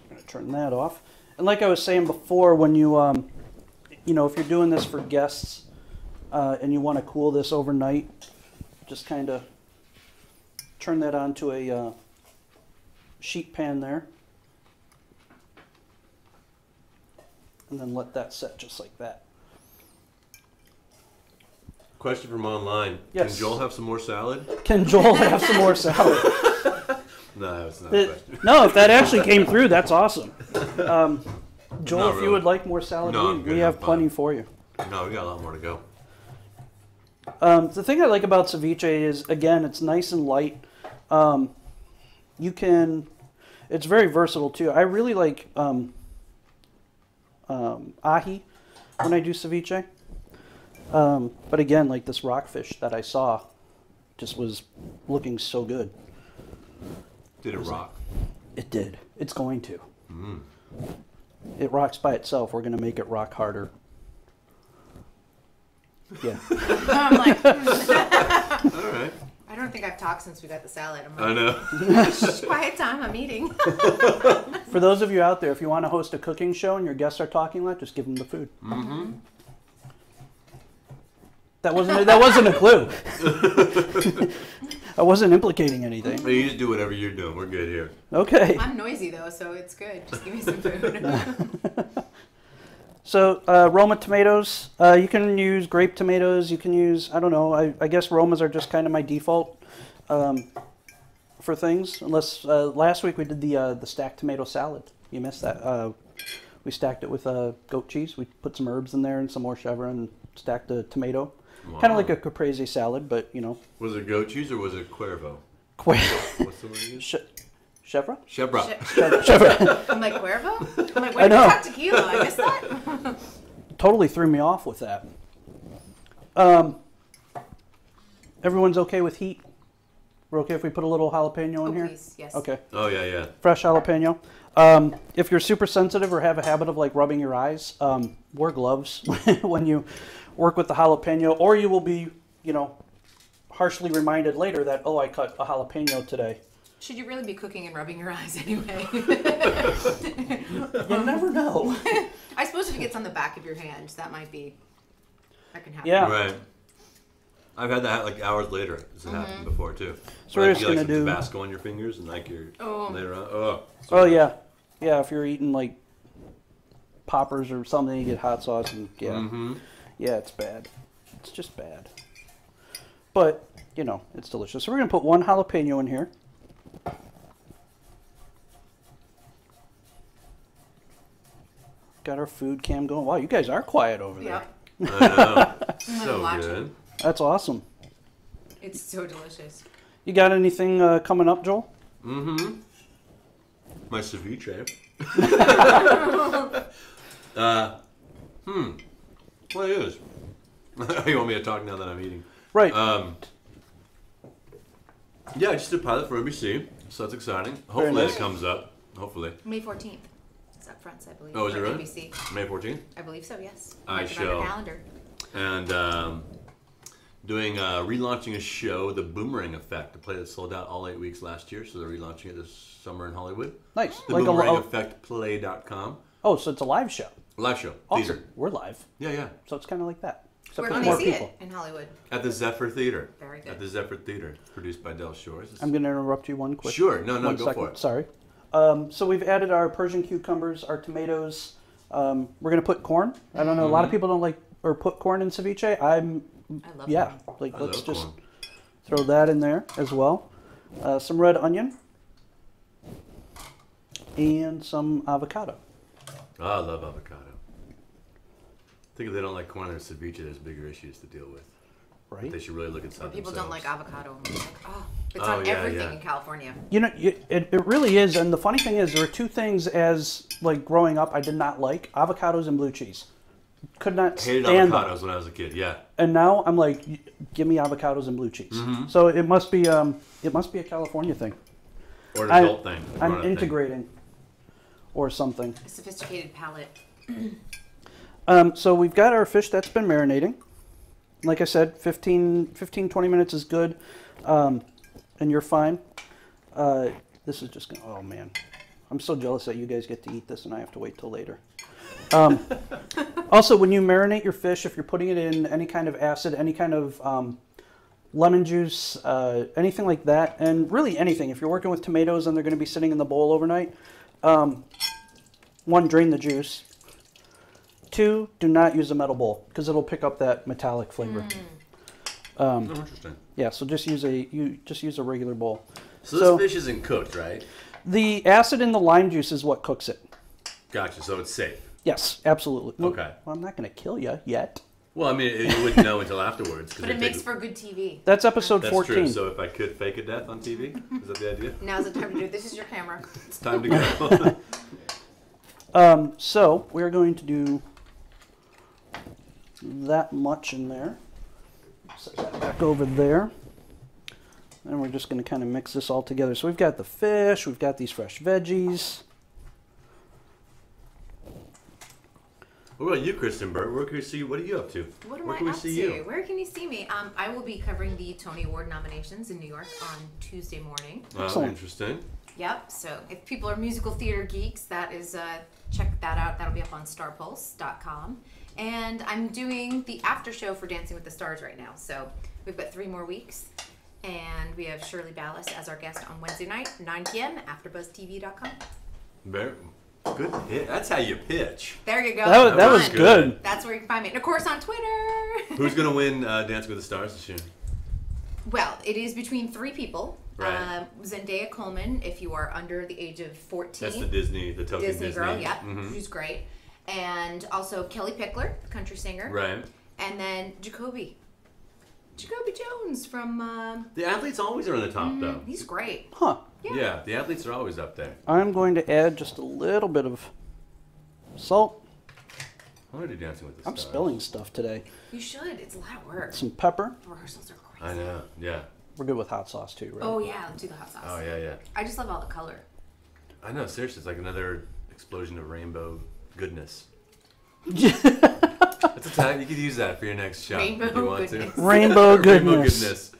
Speaker 1: going to turn that off. And like I was saying before, when you, you know, if you're doing this for guests and you want to cool this overnight, just kind of turn that onto a sheet pan there. And then let that set just like that.
Speaker 3: Question from online.
Speaker 1: Yes.
Speaker 3: Can Joel have some more salad?
Speaker 1: Can Joel have some more salad?
Speaker 3: No, it's not a question.
Speaker 1: No, if that actually came through, that's awesome. Joel, if
Speaker 3: really.
Speaker 1: you would like more salad,
Speaker 3: No, I'm good,
Speaker 1: we have
Speaker 3: I'm
Speaker 1: plenty
Speaker 3: fine.
Speaker 1: for you.
Speaker 3: No, we got a lot more to go.
Speaker 1: The thing I like about ceviche is, again, it's nice and light. You can, it's very versatile too. I really like ahi when I do ceviche. But again, like this rockfish that I saw just was looking so good.
Speaker 3: Did it rock?
Speaker 1: It did. It's going to. It rocks by itself. We're going to make it rock harder. Yeah.
Speaker 2: I'm like,
Speaker 3: All right.
Speaker 2: I don't think I've talked since we got the salad. I'm
Speaker 3: I
Speaker 2: like,
Speaker 3: know.
Speaker 2: quiet time, I'm eating.
Speaker 1: For those of you out there, if you want to host a cooking show and your guests are talking a lot, just give them the food.
Speaker 3: Mm-hmm.
Speaker 1: That wasn't a clue. I wasn't implicating anything.
Speaker 3: You just do whatever you're doing. We're good here.
Speaker 1: Okay.
Speaker 2: I'm noisy though, so it's good. Just give me some food.
Speaker 1: So Roma tomatoes, you can use grape tomatoes. You can use, I don't know, I guess Romas are just kind of my default for things. Unless last week we did the stacked tomato salad. You missed that. We stacked it with goat cheese. We put some herbs in there and some more chevre and stacked the tomato.
Speaker 3: Wow.
Speaker 1: Kind of like a caprese salad, but you know.
Speaker 3: Was it goat cheese or was it Cuervo?
Speaker 1: What's
Speaker 3: the word again?
Speaker 1: Chevre?
Speaker 3: Chevra.
Speaker 1: Chevre.
Speaker 2: I'm like, Cuervo? I'm like,
Speaker 1: I
Speaker 2: where did
Speaker 1: know.
Speaker 2: you have tequila? I missed that.
Speaker 1: Totally threw me off with that. Everyone's okay with heat? We're okay if we put a little jalapeno in here?
Speaker 2: Please, yes.
Speaker 1: Okay.
Speaker 3: Oh, yeah, yeah.
Speaker 1: Fresh jalapeno. If you're super sensitive or have a habit of like rubbing your eyes, wear gloves when you work with the jalapeno, or you will be, you know, harshly reminded later that, oh, I cut a jalapeno today.
Speaker 2: Should you really be cooking and rubbing your eyes anyway?
Speaker 1: You never know.
Speaker 2: I suppose if it gets on the back of your hand, that can happen.
Speaker 1: Yeah.
Speaker 3: Right. I've had that like hours later. This has happened before too.
Speaker 1: So we're
Speaker 3: Like,
Speaker 1: just
Speaker 3: you like
Speaker 1: gonna
Speaker 3: some
Speaker 1: do.
Speaker 3: Tabasco on your fingers and like you're
Speaker 2: Oh.
Speaker 3: later on. Oh.
Speaker 1: Oh yeah, yeah. If you're eating like poppers or something, you get hot sauce and yeah,
Speaker 3: Mm-hmm.
Speaker 1: yeah, it's bad. It's just bad. But you know, it's delicious. So we're gonna put 1 jalapeno in here. Got our food cam going. Wow, you guys are quiet over there.
Speaker 2: Yep.
Speaker 3: I know.
Speaker 2: I'm
Speaker 3: So
Speaker 2: watching.
Speaker 3: good.
Speaker 1: That's awesome.
Speaker 2: It's so delicious.
Speaker 1: You got anything coming up, Joel?
Speaker 3: Mm-hmm. My ceviche. What is? You want me to talk now that I'm eating?
Speaker 1: Right.
Speaker 3: Yeah, I just did a pilot for NBC, so that's exciting. Hopefully
Speaker 1: nice.
Speaker 3: it comes up. Hopefully.
Speaker 2: May 14th. It's up front, I believe.
Speaker 3: Oh, is it
Speaker 2: for
Speaker 3: really?
Speaker 2: NBC.
Speaker 3: May 14th?
Speaker 2: I believe so, yes.
Speaker 3: I
Speaker 2: Mark it on your
Speaker 3: shall.
Speaker 2: calendar.
Speaker 3: And doing relaunching a show, The Boomerang Effect, a play that sold out all 8 weeks last year, so they're relaunching it this summer in Hollywood.
Speaker 1: Nice.
Speaker 3: The
Speaker 1: Like
Speaker 3: Boomerang Effect Play.com.
Speaker 1: oh, so it's a live show.
Speaker 3: Live show.
Speaker 1: Awesome.
Speaker 3: Theater.
Speaker 1: We're live,
Speaker 3: Yeah, yeah.
Speaker 1: so it's kind of like that. Except
Speaker 2: Where
Speaker 1: with
Speaker 2: can
Speaker 1: more
Speaker 2: they see
Speaker 1: people.
Speaker 2: it in Hollywood?
Speaker 3: At the Zephyr Theater.
Speaker 2: Very good.
Speaker 3: At the Zephyr Theater, produced by Del Shores.
Speaker 1: I'm going to interrupt you one quick.
Speaker 3: Sure. No,
Speaker 1: one
Speaker 3: go
Speaker 1: second.
Speaker 3: for it.
Speaker 1: Sorry. So we've added our Persian cucumbers, our tomatoes. We're going to put corn. I don't know. A lot of people don't like or put corn in ceviche.
Speaker 2: I love
Speaker 1: yeah.
Speaker 2: corn.
Speaker 1: Like
Speaker 3: I
Speaker 1: let's
Speaker 3: love
Speaker 1: just
Speaker 3: corn.
Speaker 1: throw that in there as well. Some red onion and some avocado.
Speaker 3: Oh, I love avocado. I think if they don't like corn in their ceviche, there's bigger issues to deal with.
Speaker 1: right?
Speaker 3: They should really look inside
Speaker 2: People
Speaker 3: themselves.
Speaker 2: don't like avocado. I'm like, oh, it's on everything in California.
Speaker 1: You know, it really is. And the funny thing is, there are two things as like growing up I did not like: avocados and blue cheese. Could not
Speaker 3: Hated
Speaker 1: stand
Speaker 3: avocados
Speaker 1: them.
Speaker 3: when I was a kid. Yeah.
Speaker 1: And now I'm like, give me avocados and blue cheese. So it must be a California thing.
Speaker 3: Or an adult thing.
Speaker 1: I'm integrating, or something.
Speaker 2: A sophisticated palate.
Speaker 1: So we've got our fish that's been marinating. Like I said, 20 minutes is good, and you're fine. This is just gonna, oh man, I'm so jealous that you guys get to eat this and I have to wait till later. Also, when you marinate your fish, if you're putting it in any kind of acid, any kind of lemon juice, anything like that, and really anything, if you're working with tomatoes and they're going to be sitting in the bowl overnight, one, drain the juice. Two, do not use a metal bowl because it'll pick up that metallic flavor.
Speaker 3: Interesting.
Speaker 1: Yeah, so just use a regular bowl.
Speaker 3: So this fish isn't cooked, right?
Speaker 1: The acid in the lime juice is what cooks it.
Speaker 3: Gotcha. So it's safe.
Speaker 1: Yes, absolutely.
Speaker 3: Okay.
Speaker 1: Well, I'm not going to kill you yet.
Speaker 3: Well, I mean, you wouldn't know until afterwards.
Speaker 2: But it makes for good TV.
Speaker 1: That's episode
Speaker 3: That's
Speaker 1: 14.
Speaker 3: true. So if I could fake a death on TV, is that the idea?
Speaker 2: Now's the time to do it. This is your camera.
Speaker 3: It's time to go.
Speaker 1: So we're going to do that much in there. Set that back over there. And we're just going to kind of mix this all together. So we've got the fish, we've got these fresh veggies.
Speaker 3: What about you, Kristyn, Burtt? Where can we see you? What are you up to?
Speaker 2: What am
Speaker 3: Where
Speaker 2: I
Speaker 3: can we
Speaker 2: up
Speaker 3: see
Speaker 2: to?
Speaker 3: you?
Speaker 2: Where can you see me? I will be covering the Tony Award nominations in New York on Tuesday morning.
Speaker 3: Oh,
Speaker 1: Excellent.
Speaker 3: interesting.
Speaker 2: Yep. So if people are musical theater geeks, that is check that out. That'll be up on starpulse.com. And I'm doing the after show for Dancing with the Stars right now. So we've got 3 more weeks. And we have Shirley Ballas as our guest on Wednesday night, 9 p.m. AfterBuzzTV.com.
Speaker 3: Very good hit. That's how you pitch.
Speaker 2: There you go.
Speaker 1: That was good.
Speaker 2: That's where you can find me. And of course on Twitter.
Speaker 3: Who's going to win Dancing with the Stars this year?
Speaker 2: Well, it is between 3 people.
Speaker 3: Right.
Speaker 2: Zendaya Coleman, if you are under the age of 14.
Speaker 3: That's the token Disney
Speaker 2: girl, yeah.
Speaker 3: Mm-hmm.
Speaker 2: She's great. And also Kelly Pickler, the country singer.
Speaker 3: Right.
Speaker 2: And then Jacoby Jones from...
Speaker 3: The athletes always are on the top, though.
Speaker 2: He's great.
Speaker 1: Huh.
Speaker 3: Yeah, the athletes are always up there.
Speaker 1: I'm going to add just a little bit of salt.
Speaker 3: I want to do Dancing with the Stars.
Speaker 1: I'm spilling stuff today.
Speaker 2: You should. It's a lot of work.
Speaker 1: Some pepper.
Speaker 2: The rehearsals are crazy.
Speaker 3: I know, yeah.
Speaker 1: We're good with hot sauce too, right?
Speaker 2: Oh, yeah. Let's do the hot sauce.
Speaker 3: Oh, yeah.
Speaker 2: I just love all the color.
Speaker 3: I know, seriously, it's like another explosion of rainbow goodness. That's a tag. You could use that for your next shot if you
Speaker 2: Rainbow
Speaker 3: want
Speaker 2: goodness.
Speaker 3: to.
Speaker 1: Rainbow goodness.
Speaker 3: Rainbow goodness.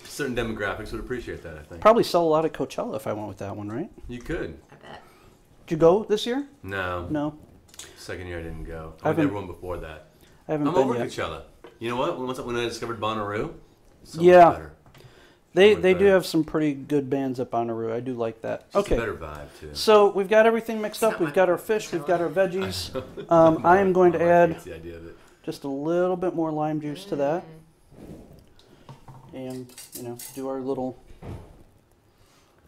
Speaker 3: Certain demographics would appreciate that, I think.
Speaker 1: Probably sell a lot at Coachella if I went with that one, right?
Speaker 3: You could.
Speaker 2: I bet.
Speaker 1: Did you go this year?
Speaker 3: No.
Speaker 1: No.
Speaker 3: Second year I didn't go.
Speaker 1: I
Speaker 3: I
Speaker 1: haven't-
Speaker 3: never one before that.
Speaker 1: I haven't
Speaker 3: I'm
Speaker 1: been
Speaker 3: over
Speaker 1: yet.
Speaker 3: Coachella. You know what? When I discovered Bonnaroo, so
Speaker 1: Yeah.
Speaker 3: much better.
Speaker 1: They
Speaker 3: much
Speaker 1: do
Speaker 3: better.
Speaker 1: have some pretty good bands up on Bonnaroo. I do like that.
Speaker 3: Just
Speaker 1: Okay.
Speaker 3: a better vibe too.
Speaker 1: So we've got everything mixed
Speaker 2: It's
Speaker 1: up.
Speaker 2: not
Speaker 1: We've
Speaker 2: my
Speaker 1: got our fish. We've got our veggies.
Speaker 3: My
Speaker 1: I am going to
Speaker 3: wife
Speaker 1: add
Speaker 3: hates the idea of it.
Speaker 1: just a little bit more lime juice to that. And, do our little...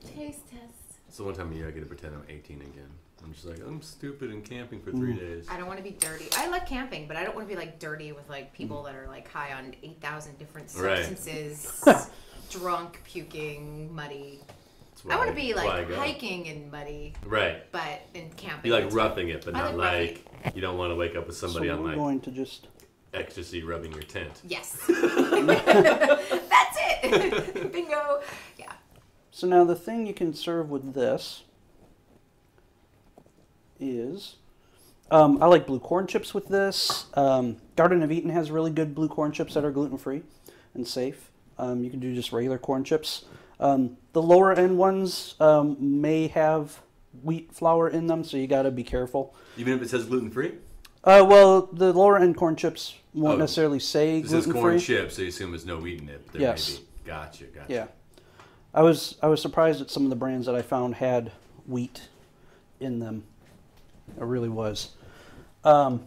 Speaker 2: Taste test.
Speaker 3: It's the one time a year I get to pretend I'm 18 again. I'm just like, I'm stupid and camping for 3 days.
Speaker 2: I don't want to be dirty. I like camping, but I don't want to be like dirty with like people that are like high on 8,000 different
Speaker 3: Right.
Speaker 2: substances, drunk, puking, muddy.
Speaker 3: That's why
Speaker 2: I want to be
Speaker 3: that's why I
Speaker 2: like
Speaker 3: go.
Speaker 2: hiking and muddy,
Speaker 3: Right.
Speaker 2: but in camping.
Speaker 3: You like roughing it, but
Speaker 2: I
Speaker 3: not
Speaker 2: like
Speaker 3: like you don't want to wake up with somebody
Speaker 1: so
Speaker 3: on
Speaker 1: we're
Speaker 3: like
Speaker 1: going to just...
Speaker 3: ecstasy rubbing your tent.
Speaker 2: Yes. That's it. Bingo. Yeah.
Speaker 1: So now the thing you can serve with this is... I like blue corn chips with this. Garden of Eaton has really good blue corn chips that are gluten-free and safe. You can do just regular corn chips. The lower end ones may have wheat flour in them, so you got to be careful.
Speaker 3: Even if it says gluten free?
Speaker 1: Well, the lower end corn chips won't necessarily say
Speaker 3: It says
Speaker 1: gluten-free.
Speaker 3: corn chips, so you assume there's no wheat in it. But there
Speaker 1: Yes.
Speaker 3: may be. Gotcha.
Speaker 1: Yeah, I was surprised at some of the brands that I found had wheat in them. I really was. You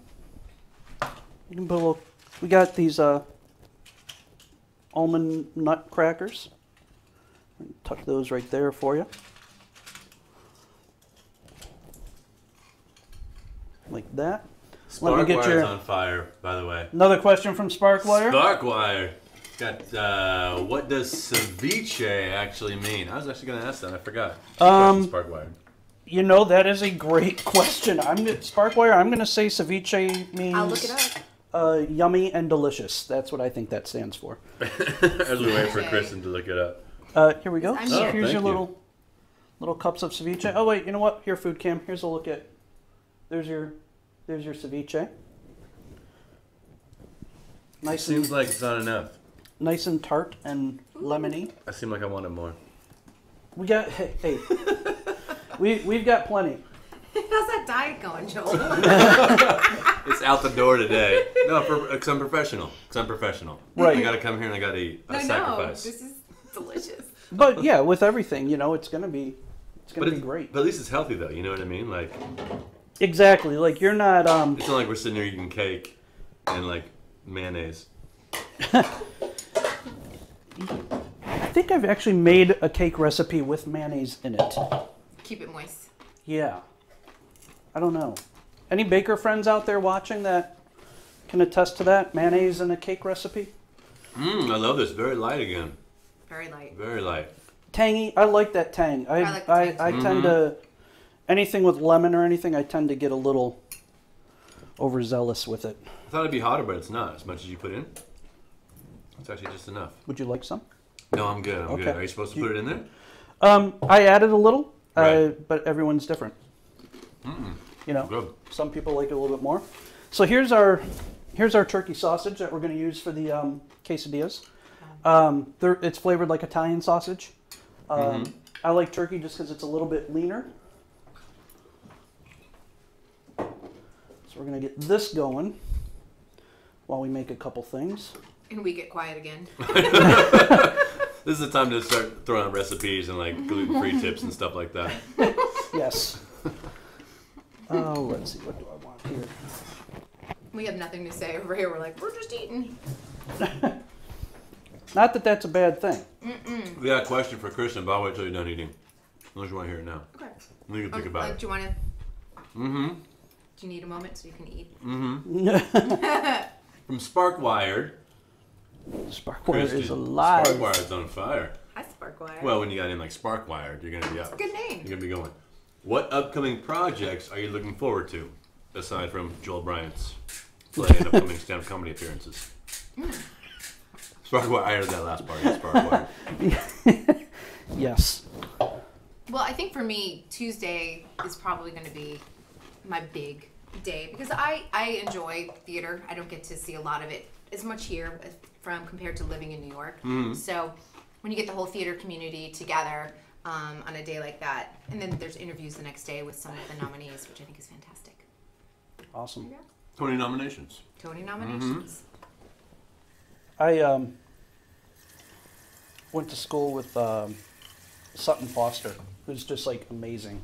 Speaker 1: can put a little. We got these almond nut crackers. Tuck those right there for you, like that. Let me get
Speaker 3: Sparkwire's
Speaker 1: your-
Speaker 3: on fire, by the way.
Speaker 1: Another question from Sparkwire.
Speaker 3: Sparkwire. Got what does ceviche actually mean? I was actually going to ask that. I forgot. Sparkwire.
Speaker 1: You know, that is a great question. Sparkwire, I'm going to say ceviche means...
Speaker 2: I'll look it up.
Speaker 1: Yummy and delicious. That's what I think that stands for.
Speaker 3: As we wait for Kristyn to look it up.
Speaker 1: Here we go.
Speaker 2: Oh,
Speaker 1: here's your little cups of ceviche. Oh wait, you know what? Here, food cam. Here's a look at. There's your ceviche. Nice.
Speaker 3: Seems like it's not enough.
Speaker 1: Nice and tart and lemony.
Speaker 3: I seem like I wanted more.
Speaker 1: We got hey. We've got plenty.
Speaker 2: How's that diet going, Joel?
Speaker 3: It's out the door today. No, because I'm professional.
Speaker 1: Right.
Speaker 3: I got to come here and I got to eat. I sacrifice.
Speaker 2: This is delicious.
Speaker 1: But yeah, with everything, it's gonna be great.
Speaker 3: But at least it's healthy, though. You know what I mean? Like.
Speaker 1: Exactly. Like you're not.
Speaker 3: It's not like we're sitting here eating cake and like mayonnaise.
Speaker 1: I think I've actually made a cake recipe with mayonnaise in it.
Speaker 2: Keep it moist.
Speaker 1: Yeah. I don't know. Any baker friends out there watching that can attest to that? Mayonnaise in a cake recipe?
Speaker 3: I love this. Very light again.
Speaker 2: Very light.
Speaker 3: Very light.
Speaker 1: Tangy. I like that tang.
Speaker 2: I like the tang.
Speaker 1: I tend to, anything with lemon or anything, I tend to get a little overzealous with it.
Speaker 3: I thought it'd be hotter, but it's not. As much as you put in, it's actually just enough.
Speaker 1: Would you like some?
Speaker 3: No, I'm good. I'm good. Are you supposed to put it in there?
Speaker 1: I added a little,
Speaker 3: Right.
Speaker 1: but everyone's different.
Speaker 3: Good.
Speaker 1: Some people like it a little bit more. So here's our turkey sausage that we're going to use for the quesadillas. It's flavored like Italian sausage. I like turkey just because it's a little bit leaner. So we're going to get this going while we make a couple things.
Speaker 2: And we get quiet again.
Speaker 3: This is the time to start throwing out recipes and like gluten-free tips and stuff like that.
Speaker 1: Yes. Oh, let's see. What do I want here?
Speaker 2: We have nothing to say over here. We're like, we're just eating.
Speaker 1: Not that that's a bad thing.
Speaker 3: We got a question for Kristyn, but I'll wait till you're done eating. Unless you want to hear it now.
Speaker 2: Okay.
Speaker 3: You can think about it.
Speaker 2: Do you want to?
Speaker 3: Mm-hmm.
Speaker 2: Do you need a moment so you can eat?
Speaker 3: Mm-hmm. From Sparkwired.
Speaker 1: Sparkwire
Speaker 3: Kristyn,
Speaker 1: is alive.
Speaker 3: Sparkwired's on fire.
Speaker 2: Hi, Sparkwire.
Speaker 3: Well, when you got in like Sparkwired, you're gonna be up.
Speaker 2: Good name.
Speaker 3: You're gonna be going. What upcoming projects are you looking forward to, aside from Joel Bryant's play and upcoming stand-up comedy appearances? Sparkwire. I heard that last part. Sparkwire.
Speaker 1: Yes.
Speaker 2: Well, I think for me, Tuesday is probably going to be my big day because I enjoy theater. I don't get to see a lot of it as much here compared to living in New York. So when you get the whole theater community together on a day like that, and then there's interviews the next day with some of the nominees, which I think is fantastic.
Speaker 1: Awesome.
Speaker 3: 20 nominations.
Speaker 2: Tony nominations.
Speaker 1: I went to school with Sutton Foster, who's just like amazing.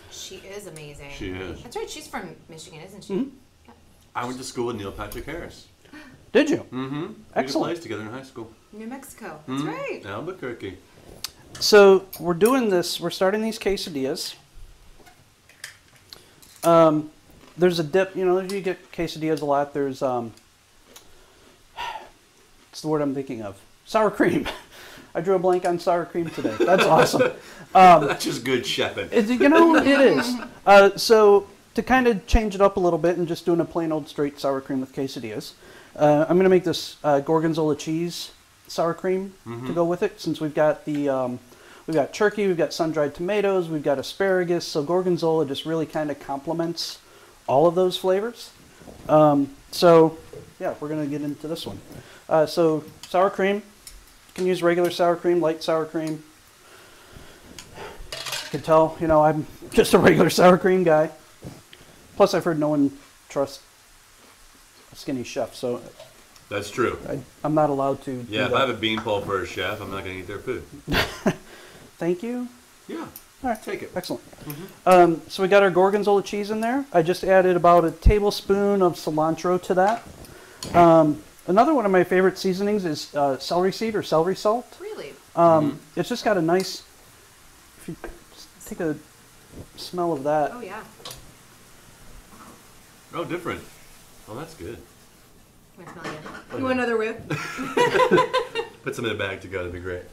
Speaker 2: She is amazing.
Speaker 3: She is.
Speaker 2: That's right. She's from Michigan, isn't she? Yeah.
Speaker 3: I went to school with Neil Patrick Harris.
Speaker 1: Did you?
Speaker 3: Mm-hmm.
Speaker 1: Excellent.
Speaker 3: We played together in high school.
Speaker 2: New Mexico. That's right.
Speaker 3: Albuquerque.
Speaker 1: So we're doing this. We're starting these quesadillas. There's a dip. You get quesadillas a lot. There's it's the word I'm thinking of. Sour cream. I drew a blank on sour cream today. That's awesome.
Speaker 3: That's just good chefing.
Speaker 1: It is. So to kind of change it up a little bit and just doing a plain old straight sour cream with quesadillas, I'm going to make this gorgonzola cheese sour cream to go with it. Since we've got we've got turkey, we've got sun-dried tomatoes, we've got asparagus. So gorgonzola just really kind of complements all of those flavors. So yeah, we're going to get into this one. So sour cream. You can use regular sour cream, light sour cream. You can tell, I'm just a regular sour cream guy. Plus, I've heard no one trusts a skinny chef, so
Speaker 3: That's true.
Speaker 1: I'm not allowed to.
Speaker 3: Yeah, if I have a beanpole for a chef, I'm not going to eat their food.
Speaker 1: Thank you.
Speaker 3: Yeah.
Speaker 1: All right.
Speaker 3: Take it.
Speaker 1: Excellent. So we got our gorgonzola cheese in there. I just added about a tablespoon of cilantro to that. Another one of my favorite seasonings is celery seed or celery salt.
Speaker 2: Really?
Speaker 1: It's just got a nice, if you take a smell of that.
Speaker 2: Oh, yeah.
Speaker 3: Oh, different. Oh, that's good.
Speaker 2: You want another whip?
Speaker 3: Put some in a bag to go. That'd be great.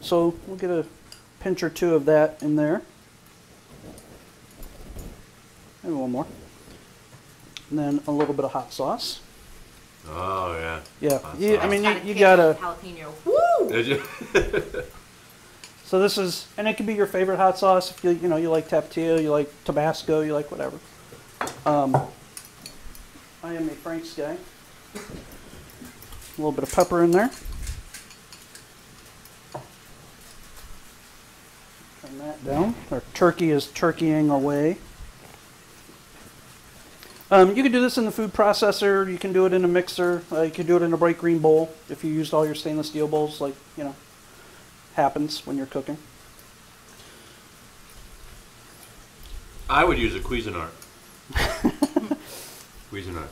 Speaker 1: So we'll get a pinch or two of that in there. Maybe one more. And then a little bit of hot sauce.
Speaker 3: Oh, yeah.
Speaker 1: Yeah, I mean, you gotta...
Speaker 2: Jalapeno. Woo!
Speaker 3: Did you?
Speaker 1: So this is, and it can be your favorite hot sauce if you know, you like Tapatio, you like Tabasco, you like whatever. I am a Frank's guy. A little bit of pepper in there. Turn that down. Our turkey is turkeying away. You can do this in the food processor. You can do it in a mixer. You can do it in a bright green bowl if you used all your stainless steel bowls, like, you know, happens when you're cooking.
Speaker 3: I would use a Cuisinart. Cuisinart.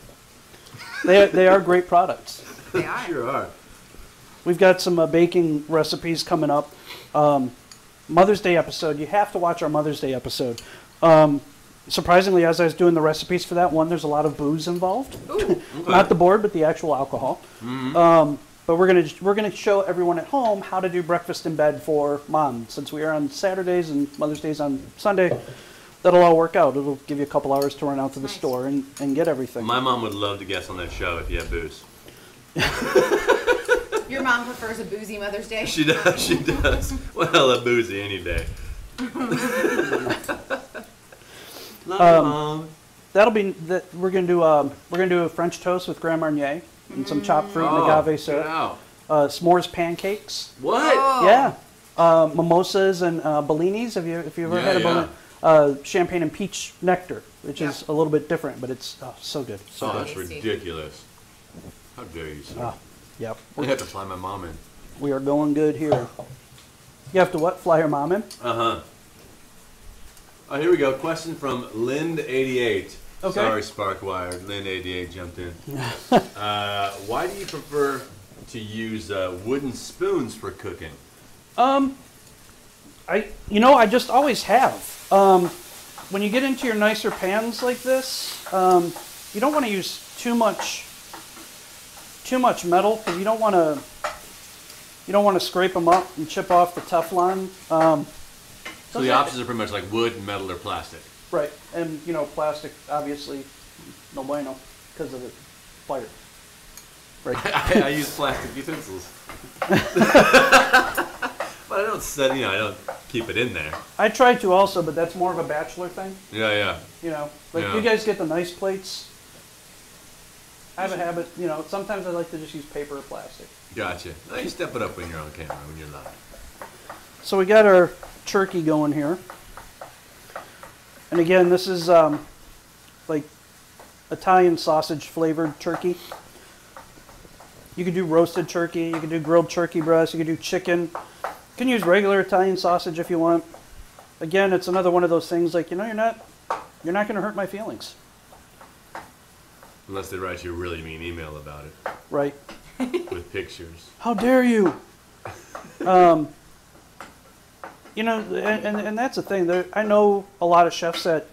Speaker 1: They are great products.
Speaker 2: They are.
Speaker 3: Sure are.
Speaker 1: We've got some baking recipes coming up. Mother's Day episode. You have to watch our Mother's Day episode. Surprisingly, as I was doing the recipes for that one, there's a lot of booze involved.
Speaker 2: Ooh.
Speaker 3: Okay.
Speaker 1: Not the board, but the actual alcohol.
Speaker 3: Mm-hmm.
Speaker 1: But we're gonna show everyone at home how to do breakfast in bed for mom. Since we are on Saturdays and Mother's Day's on Sunday, that'll all work out. It'll give you a couple hours to run out to the store and get everything.
Speaker 3: My mom would love to guest on that show if you had booze.
Speaker 2: Your mom prefers a boozy Mother's Day?
Speaker 3: She does. She does. Well, a boozy any day. Love you, Mom.
Speaker 1: That'll be that. We're gonna do a French toast with Grand Marnier and some chopped fruit and agave syrup.
Speaker 3: Wow.
Speaker 1: S'mores pancakes.
Speaker 3: What?
Speaker 2: Oh.
Speaker 1: Yeah. Mimosas and bellinis. Have you ever had a Bellini? Champagne and peach nectar, which is a little bit different, but it's so good. So good.
Speaker 3: That's ridiculous. How dare you, sir?
Speaker 1: Yep.
Speaker 3: I have to fly my mom in.
Speaker 1: We are going good here. You have to what? Fly your mom in?
Speaker 3: Uh-huh. Oh, here we go. Question from Lind88.
Speaker 1: Okay.
Speaker 3: Sorry, Sparkwire. Lind88 jumped in. Why do you prefer to use wooden spoons for cooking?
Speaker 1: I just always have. When you get into your nicer pans like this, you don't want to use too much metal because you don't want to scrape them up and chip off the Teflon.
Speaker 3: So the options are pretty much like wood, metal, or plastic.
Speaker 1: Right, and plastic obviously no bueno because of the fire. Right.
Speaker 3: I use plastic utensils. But I don't set, I don't keep it in there.
Speaker 1: I try to also, but that's more of a bachelor thing.
Speaker 3: Yeah.
Speaker 1: You guys get the nice plates. I have a habit, sometimes I like to just use paper or plastic.
Speaker 3: Gotcha. No, you step it up when you're on camera, when you're live.
Speaker 1: So we got our turkey going here. And again, this is like Italian sausage flavored turkey. You could do roasted turkey, you could do grilled turkey breast, you could do chicken. You can use regular Italian sausage if you want. Again, it's another one of those things like, you're not going to hurt my feelings.
Speaker 3: Unless they write you a really mean email about it.
Speaker 1: Right.
Speaker 3: With pictures.
Speaker 1: How dare you? And that's the thing. I know a lot of chefs that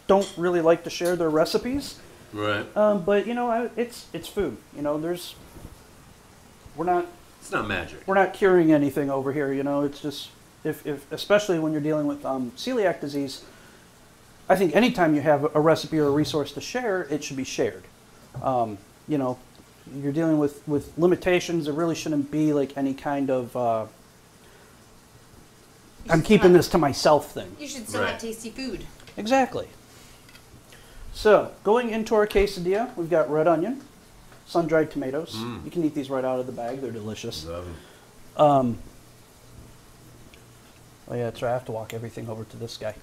Speaker 1: don't really like to share their recipes.
Speaker 3: Right.
Speaker 1: But it's food.
Speaker 3: It's not magic.
Speaker 1: We're not curing anything over here. It's just if especially when you're dealing with celiac disease. I think anytime you have a recipe or a resource to share, it should be shared. You're dealing with limitations. There really shouldn't be like any kind of I'm keeping this to myself thing.
Speaker 2: You should still have tasty food.
Speaker 1: Exactly. So, going into our quesadilla, we've got red onion, sun-dried tomatoes. You can eat these right out of the bag. They're delicious.
Speaker 3: Love them.
Speaker 1: Oh yeah, that's right. I have to walk everything over to this guy.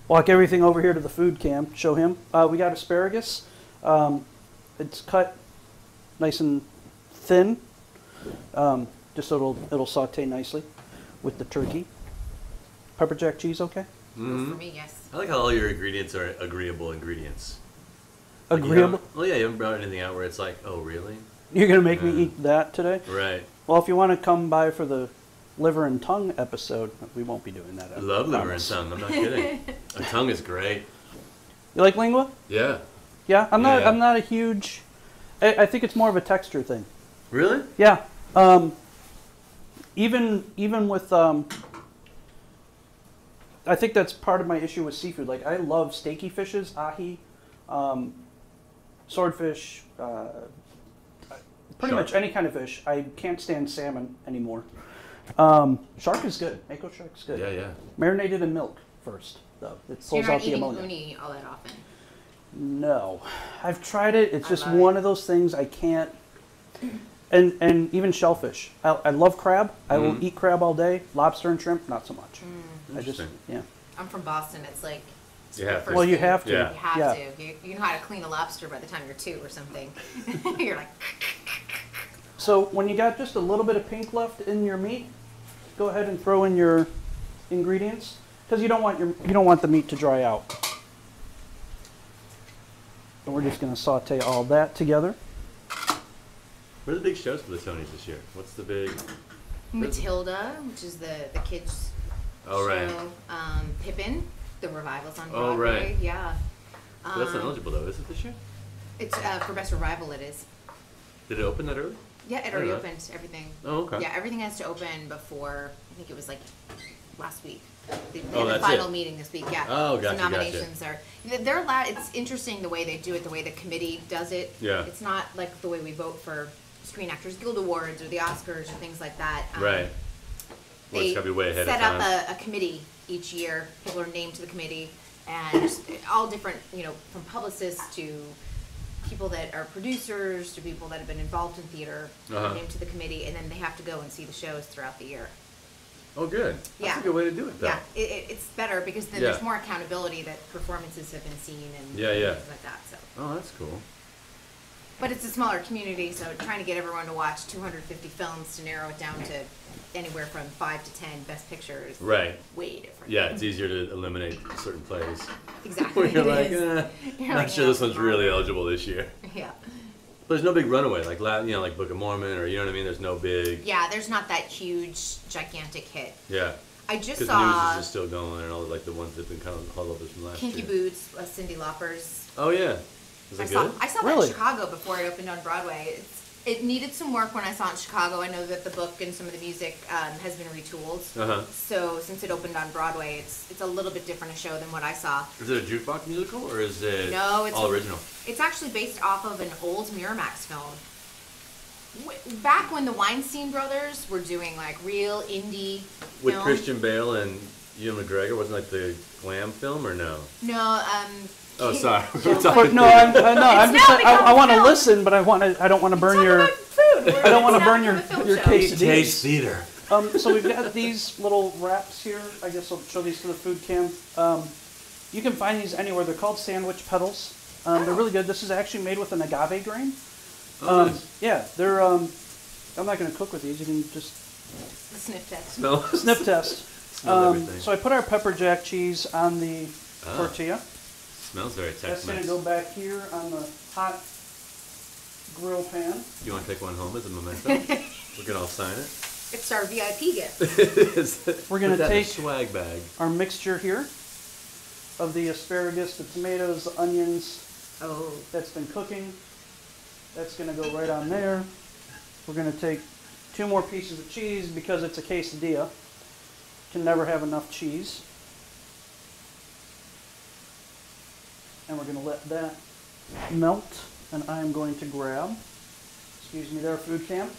Speaker 1: Walk everything over here to the food cam. Show him. We got asparagus. It's cut nice and thin, just so it'll saute nicely with the turkey. Pepper jack cheese, okay?
Speaker 3: Mm-hmm.
Speaker 2: For me, yes.
Speaker 3: I like how all your ingredients are agreeable ingredients.
Speaker 1: Agreeable?
Speaker 3: Well, yeah, you haven't brought anything out where it's like, oh, really?
Speaker 1: You're going to make me eat that today?
Speaker 3: Right.
Speaker 1: Well, if you want to come by for the liver and tongue episode, we won't be doing that.
Speaker 3: I love liver and tongue. I'm not kidding. A tongue is great.
Speaker 1: You like lingua?
Speaker 3: Yeah.
Speaker 1: Yeah? I'm not a huge... I think it's more of a texture thing.
Speaker 3: Really?
Speaker 1: Yeah. Even with I think that's part of my issue with seafood. Like I love steaky fishes, ahi, swordfish, pretty
Speaker 3: Shark.
Speaker 1: much any kind of fish. I can't stand salmon anymore. Shark is good. Mako shark's good.
Speaker 3: Yeah, yeah.
Speaker 1: Marinated in milk first, though. It
Speaker 2: So you're
Speaker 1: pulls
Speaker 2: not
Speaker 1: out the
Speaker 2: eating
Speaker 1: ammonia.
Speaker 2: uni all that often.
Speaker 1: No, I've tried it. It's
Speaker 2: I
Speaker 1: just
Speaker 2: love
Speaker 1: one
Speaker 2: it.
Speaker 1: of those things I can't. And even shellfish. I love crab. I will eat crab all day. Lobster and shrimp, not so much. I just
Speaker 3: Interesting.
Speaker 1: yeah.
Speaker 2: I'm from Boston. It's like it's
Speaker 3: You
Speaker 2: the
Speaker 3: have to.
Speaker 2: first
Speaker 1: Well, you
Speaker 2: thing.
Speaker 1: have to.
Speaker 3: Yeah.
Speaker 2: You have
Speaker 1: Yeah.
Speaker 2: to. You know how to clean a lobster by the time you're 2 or something. You're like,
Speaker 1: So when you got just a little bit of pink left in your meat, go ahead and throw in your ingredients because you don't want the meat to dry out. And we're just going to saute all that together.
Speaker 3: What are the big shows for the Tonys this year? What's the big?
Speaker 2: Matilda, which is the kids
Speaker 3: Oh, right.
Speaker 2: show. Pippin, the revivals on
Speaker 3: Oh,
Speaker 2: Broadway.
Speaker 3: right.
Speaker 2: Yeah.
Speaker 3: Well, that's not eligible though, is it this year?
Speaker 2: It's for best revival. It is.
Speaker 3: Did it open that early?
Speaker 2: Yeah, it already opened everything.
Speaker 3: Oh, okay.
Speaker 2: Yeah, everything has to open before. I think it was like last week. They had
Speaker 3: Oh,
Speaker 2: the
Speaker 3: that's
Speaker 2: final
Speaker 3: it.
Speaker 2: meeting this week. Yeah.
Speaker 3: Oh,
Speaker 2: So
Speaker 3: gotcha,
Speaker 2: nominations are. They're allowed. It's interesting the way they do it, the way the committee does it.
Speaker 3: Yeah.
Speaker 2: It's not like the way we vote for Screen Actors Guild Awards or the Oscars or things like that.
Speaker 3: Right. Well, it's
Speaker 2: They
Speaker 3: gotta be way ahead of
Speaker 2: set
Speaker 3: time.
Speaker 2: up a committee each year. People are named to the committee, and all different, from publicists to people that are producers to people that have been involved in theater are named to the committee, and then they have to go and see the shows throughout the year.
Speaker 3: Oh, good. That's
Speaker 2: Yeah.
Speaker 3: a good way to do it, though.
Speaker 2: Yeah, it's better because then
Speaker 3: Yeah.
Speaker 2: there's more accountability that performances have been seen and
Speaker 3: Yeah, yeah.
Speaker 2: things like that. So,
Speaker 3: Oh, that's cool.
Speaker 2: but it's a smaller community, so trying to get everyone to watch 250 films to narrow it down to anywhere from 5 to 10 best pictures.
Speaker 3: Right.
Speaker 2: Way different.
Speaker 3: Yeah, it's easier to eliminate certain plays.
Speaker 2: Exactly.
Speaker 3: Where you're
Speaker 2: it
Speaker 3: like,
Speaker 2: is. You're
Speaker 3: not
Speaker 2: like,
Speaker 3: sure
Speaker 2: yeah,
Speaker 3: this one's
Speaker 2: come
Speaker 3: really
Speaker 2: on.
Speaker 3: eligible this year.
Speaker 2: Yeah.
Speaker 3: But there's no big runaway, like like Book of Mormon, or you know what I mean. There's no big.
Speaker 2: Yeah, there's not that huge, gigantic hit.
Speaker 3: Yeah.
Speaker 2: I just
Speaker 3: Because
Speaker 2: saw
Speaker 3: News is just still going, and all like the ones that've been kind of holdovers from last
Speaker 2: Kinky
Speaker 3: year.
Speaker 2: Boots, Cyndi Lauper's.
Speaker 3: Oh yeah. Is
Speaker 2: I
Speaker 3: it
Speaker 2: saw,
Speaker 3: good?
Speaker 2: I saw that
Speaker 1: Really?
Speaker 2: in Chicago before it opened on Broadway. It needed some work when I saw it in Chicago. I know that the book and some of the music has been retooled.
Speaker 3: Uh-huh.
Speaker 2: So since it opened on Broadway, it's a little bit different a show than what I saw.
Speaker 3: Is it a jukebox musical, or is it
Speaker 2: No, it's
Speaker 3: all original?
Speaker 2: It's actually based off of an old Miramax film. Back when the Weinstein brothers were doing like real indie
Speaker 3: With
Speaker 2: film.
Speaker 3: Christian Bale and Ewan McGregor, wasn't like the glam film, or no?
Speaker 2: No,
Speaker 3: Oh, sorry.
Speaker 1: But no, I'm just
Speaker 2: now become
Speaker 1: I want to
Speaker 2: film.
Speaker 1: listen, but I don't want to burn
Speaker 2: Talk
Speaker 1: your
Speaker 2: about food.
Speaker 1: I don't want to
Speaker 2: It's
Speaker 1: burn
Speaker 2: not
Speaker 1: your
Speaker 2: a film
Speaker 1: your
Speaker 2: show.
Speaker 1: quesadillas.
Speaker 3: theater.
Speaker 1: So we've got these little wraps here. I guess I'll show these to the food cam. You can find these anywhere. They're called sandwich petals. They're really good. This is actually made with an agave grain.
Speaker 3: Oh, nice.
Speaker 1: Yeah, they're. I'm not going to cook with these. You can just
Speaker 2: The sniff test.
Speaker 3: Smell.
Speaker 1: sniff test.
Speaker 3: Smells everything.
Speaker 1: So I put our pepper jack cheese on the tortilla.
Speaker 3: Smells very
Speaker 1: That's going
Speaker 3: Tex-Mex.
Speaker 1: to go back here on the hot grill pan.
Speaker 3: You want to take one home as a memento? We can all sign it.
Speaker 2: It's our VIP gift.
Speaker 1: We're gonna
Speaker 3: Put that in a
Speaker 1: take-
Speaker 3: swag bag.
Speaker 1: Our mixture here of the asparagus, the tomatoes, the onions
Speaker 2: Oh.
Speaker 1: that's been cooking. That's going to go right on there. We're going to take 2 more pieces of cheese because it's a quesadilla. Can never have enough cheese. And we're going to let that melt. And I am going to grab, excuse me there, food cam.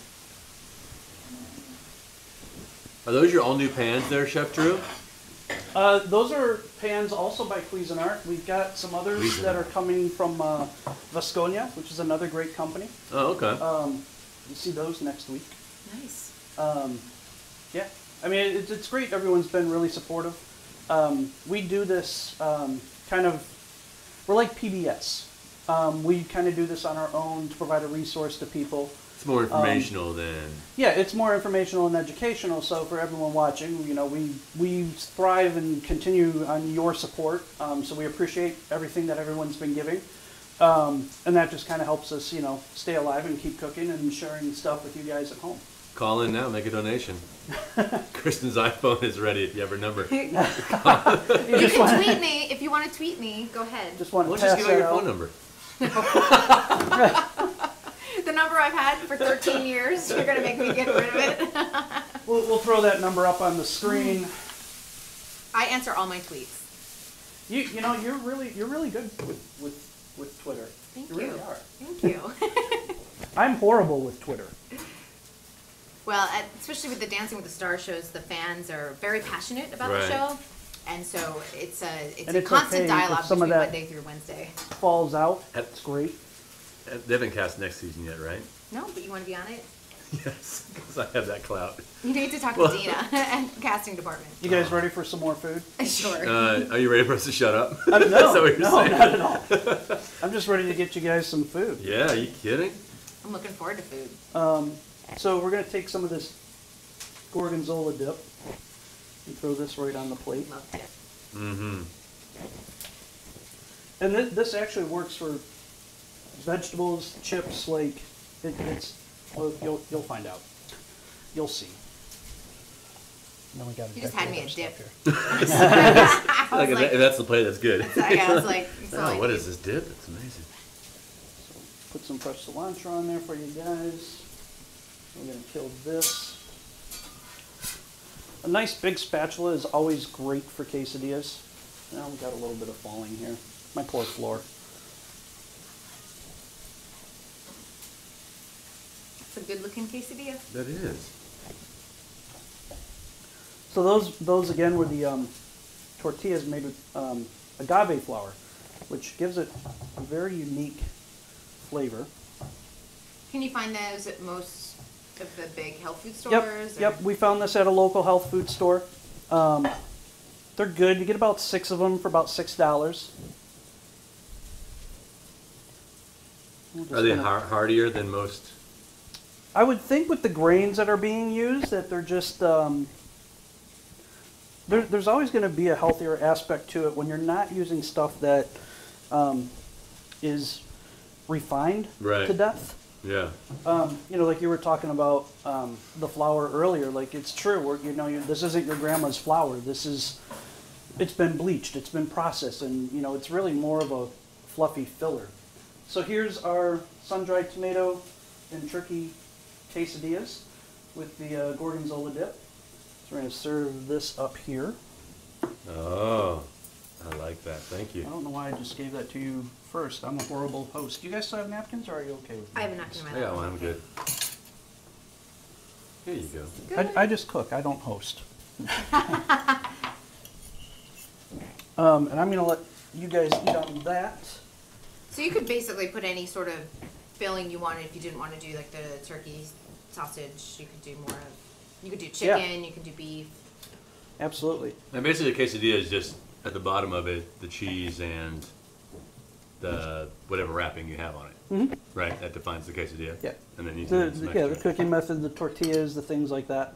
Speaker 3: Are those your all new pans there, Chef Drew?
Speaker 1: Those are pans also by Cuisinart. We've got some others that are coming from Vasconia, which is another great company.
Speaker 3: Oh, okay.
Speaker 1: You'll see those next week.
Speaker 2: Nice.
Speaker 1: Yeah, I mean, it's great. Everyone's been really supportive. We do this kind of, we're like PBS. We kind of do this on our own to provide a resource to people.
Speaker 3: It's more informational than.
Speaker 1: Yeah, it's more informational and educational. So for everyone watching, you know, we thrive and continue on your support. So we appreciate everything that everyone's been giving, and that just kind of helps us, you know, stay alive and keep cooking and sharing stuff with you guys at home.
Speaker 3: Call in now, make a donation. Kristyn's iPhone is ready if you have her number.
Speaker 2: You can tweet me if you want to tweet me. Go ahead.
Speaker 1: Just want to
Speaker 3: Let's
Speaker 1: pass
Speaker 3: just give out
Speaker 1: that
Speaker 3: your
Speaker 1: out.
Speaker 3: phone number.
Speaker 2: The number I've had for 13 years. You're gonna make me get rid of it.
Speaker 1: We'll throw that number up on the screen.
Speaker 2: I answer all my tweets.
Speaker 1: You know, you're really good with Twitter.
Speaker 2: Thank you.
Speaker 1: Really are.
Speaker 2: Thank you.
Speaker 1: I'm horrible with Twitter.
Speaker 2: Well, especially with the Dancing with the Stars shows, the fans are very passionate about the show, and so it's a constant dialogue between Monday through Wednesday.
Speaker 1: Falls out. That's great.
Speaker 3: They haven't cast next season yet, right?
Speaker 2: No, but you want to be on it?
Speaker 3: Yes, because I have that clout.
Speaker 2: You need to talk to Dina and casting department.
Speaker 1: You guys ready for some more food?
Speaker 2: Sure.
Speaker 3: Are you ready for us to shut up?
Speaker 1: No,
Speaker 3: Is that what you're
Speaker 1: no,
Speaker 3: saying?
Speaker 1: not at all. I'm just ready to get you guys some food.
Speaker 3: Yeah, are you kidding?
Speaker 2: I'm looking forward to food.
Speaker 1: So we're going to take some of this gorgonzola dip and throw this right on the plate.
Speaker 2: Love dip.
Speaker 3: Mm-hmm.
Speaker 1: And this actually works for vegetables, chips, like it's. Well, you'll find out. You'll see. Then we got
Speaker 2: You just had me a dip.
Speaker 3: If that's the plate, that's good.
Speaker 2: I was like,
Speaker 3: oh, what is this dip? It's amazing.
Speaker 1: So put some fresh cilantro on there for you guys. We're going to kill this. A nice big spatula is always great for quesadillas. Now we got a little bit of falling here. My poor floor.
Speaker 2: It's a good looking quesadilla.
Speaker 3: That is.
Speaker 1: So those again were the tortillas made with agave flour, which gives it a very unique flavor.
Speaker 2: Can you find those at most of the big health food stores?
Speaker 1: Yep. We found this at a local health food store. They're good. You get about 6 of them for about $6.
Speaker 3: Are they hardier than most?
Speaker 1: I would think with the grains that are being used that they're just there's always going to be a healthier aspect to it when you're not using stuff that is refined to death.
Speaker 3: Yeah.
Speaker 1: You know, like you were talking about the flour earlier. Like it's true. This isn't your grandma's flour. It's been bleached. It's been processed, and it's really more of a fluffy filler. So here's our sun-dried tomato and turkey quesadillas with the gorgonzola dip. So we're going to serve this up here.
Speaker 3: Oh, I like that. Thank you.
Speaker 1: I don't know why I just gave that to you first. I'm a horrible host. Do you guys still have napkins, or are you okay with that?
Speaker 2: I have a napkin in my
Speaker 3: I got one. I'm good. Here you go.
Speaker 1: I just cook. I don't host. And I'm going to let you guys eat on that.
Speaker 2: So you could basically put any sort of filling you wanted. If you didn't want to do like the turkey sausage, you could do more of. You could do chicken. You could do beef.
Speaker 1: Absolutely.
Speaker 3: And basically, the quesadilla is just at the bottom of it, the cheese and the whatever wrapping you have on it.
Speaker 1: Mm-hmm.
Speaker 3: Right. That defines the quesadilla.
Speaker 1: Yeah.
Speaker 3: And then you
Speaker 1: the cooking method, the tortillas, the things like that.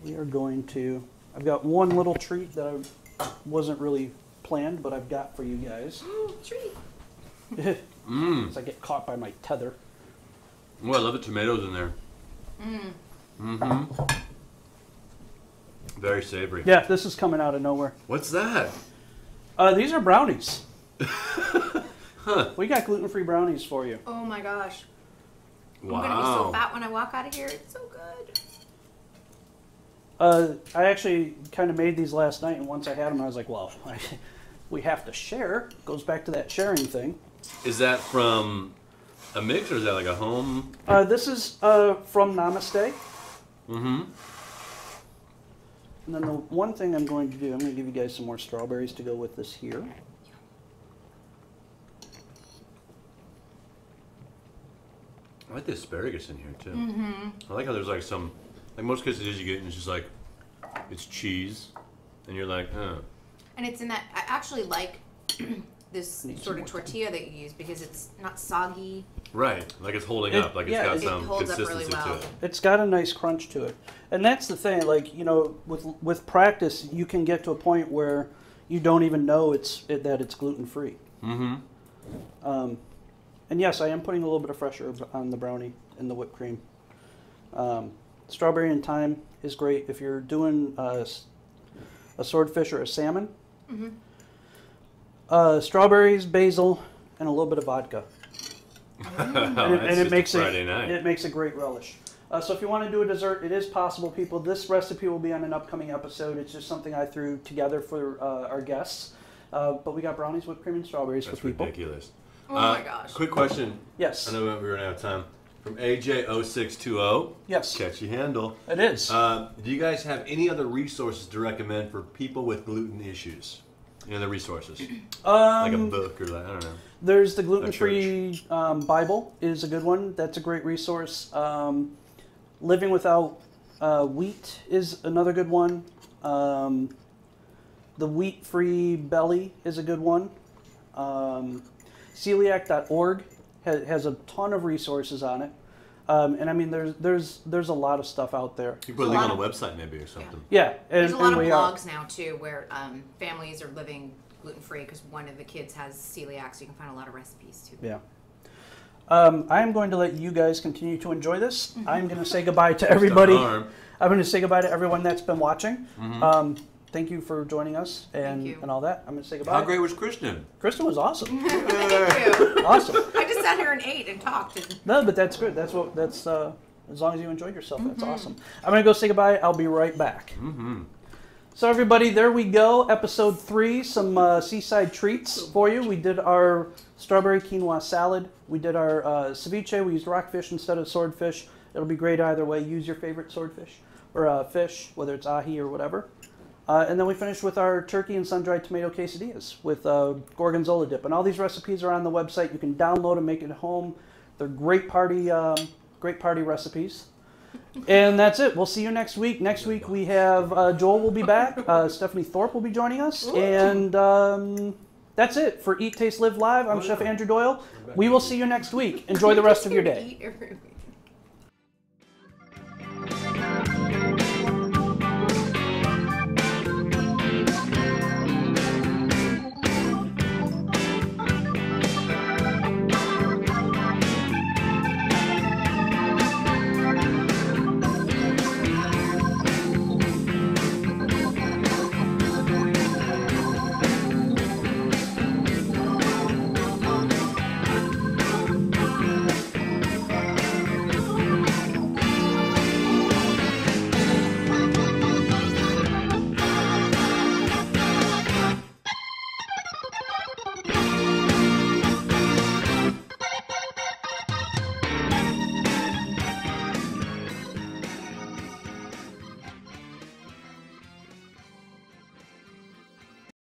Speaker 1: We are going to. I've got one little treat that I wasn't really planned, but I've got for you guys.
Speaker 2: Treat.
Speaker 1: As I get caught by my tether.
Speaker 3: Oh, I love the tomatoes in there. Mm-hmm. Very savory.
Speaker 1: Yeah, this is coming out of nowhere.
Speaker 3: What's that?
Speaker 1: These are brownies.
Speaker 3: Huh.
Speaker 1: We got gluten-free brownies for you.
Speaker 2: Oh my gosh.
Speaker 3: Wow.
Speaker 2: I'm gonna be so fat when I walk out of here. It's so good.
Speaker 1: I actually kind of made these last night, and once I had them, I was like, well, we have to share. Goes back to that sharing thing.
Speaker 3: Is that from a mix, or is that like a home?
Speaker 1: This is from Namaste.
Speaker 3: Mm-hmm.
Speaker 1: And then the one thing I'm going to do, I'm going to give you guys some more strawberries to go with this here.
Speaker 3: I like the asparagus in here, too.
Speaker 2: Mm-hmm.
Speaker 3: I like how there's like some, like most quesadillas you get, and it's just like, it's cheese, and you're like,
Speaker 2: And it's in that, I actually like this sort of tortilla that you use because it's not soggy.
Speaker 3: Right, like it's holding up, like it's got some consistency to it.
Speaker 1: It's got a nice crunch to it. And that's the thing, like, with practice, you can get to a point where you don't even know that it's gluten-free.
Speaker 3: Mm-hmm.
Speaker 1: And yes, I am putting a little bit of fresh herbs on the brownie and the whipped cream. Strawberry and thyme is great if you're doing a swordfish or a salmon.
Speaker 2: Mm-hmm.
Speaker 1: Strawberries, basil, and a little bit of vodka. and it makes
Speaker 3: Friday night.
Speaker 1: It makes a great relish. So if you want to do a dessert, it is possible, people. This recipe will be on an upcoming episode. It's just something I threw together for our guests. But we got brownies, whipped cream, and strawberries for people.
Speaker 3: That's ridiculous.
Speaker 2: Oh my gosh.
Speaker 3: Quick question.
Speaker 1: Yes.
Speaker 3: I know we're running out of time. From AJ0620.
Speaker 1: Yes.
Speaker 3: Catchy handle.
Speaker 1: It is.
Speaker 3: Do you guys have any other resources to recommend for people with gluten issues? Any other resources? Like a book or like, I don't know.
Speaker 1: There's the gluten-free Bible is a good one. That's a great resource. Living Without Wheat is another good one. The Wheat-Free Belly is a good one. Celiac.org has a ton of resources on it. And I mean, there's a lot of stuff out there.
Speaker 3: You put a link on the website maybe or something.
Speaker 1: Yeah.
Speaker 2: There's a lot of blogs now too where families are living gluten-free because one of the kids has celiac, so you can find a lot of recipes too.
Speaker 1: Yeah. I'm going to let you guys continue to enjoy this. I'm going to say goodbye to everybody. I'm going to say goodbye to everyone that's been watching. Thank you for joining us and all that. I'm going to say goodbye.
Speaker 3: How great was Kristyn?
Speaker 1: Kristyn was awesome.
Speaker 2: Thank you.
Speaker 1: Awesome.
Speaker 2: I just sat here and ate and talked.
Speaker 1: No, but that's good. That's as long as you enjoyed yourself, that's awesome. I'm going to go say goodbye. I'll be right back. So everybody, there we go. Episode 3, some Seaside treats for you. We did our strawberry quinoa salad. We did our ceviche. We used rockfish instead of swordfish. It'll be great either way. Use your favorite swordfish or fish, whether it's ahi or whatever. And then we finished with our turkey and sun-dried tomato quesadillas with gorgonzola dip. And all these recipes are on the website. You can download them, make it at home. They're great party recipes. And that's it. We'll see you next week. Next week we have Joel will be back. Stephanie Thorpe will be joining us. And that's it for Eat, Taste, Live Live. I'm Chef Andrew Doyle. We will see you next week. Enjoy the rest of your day.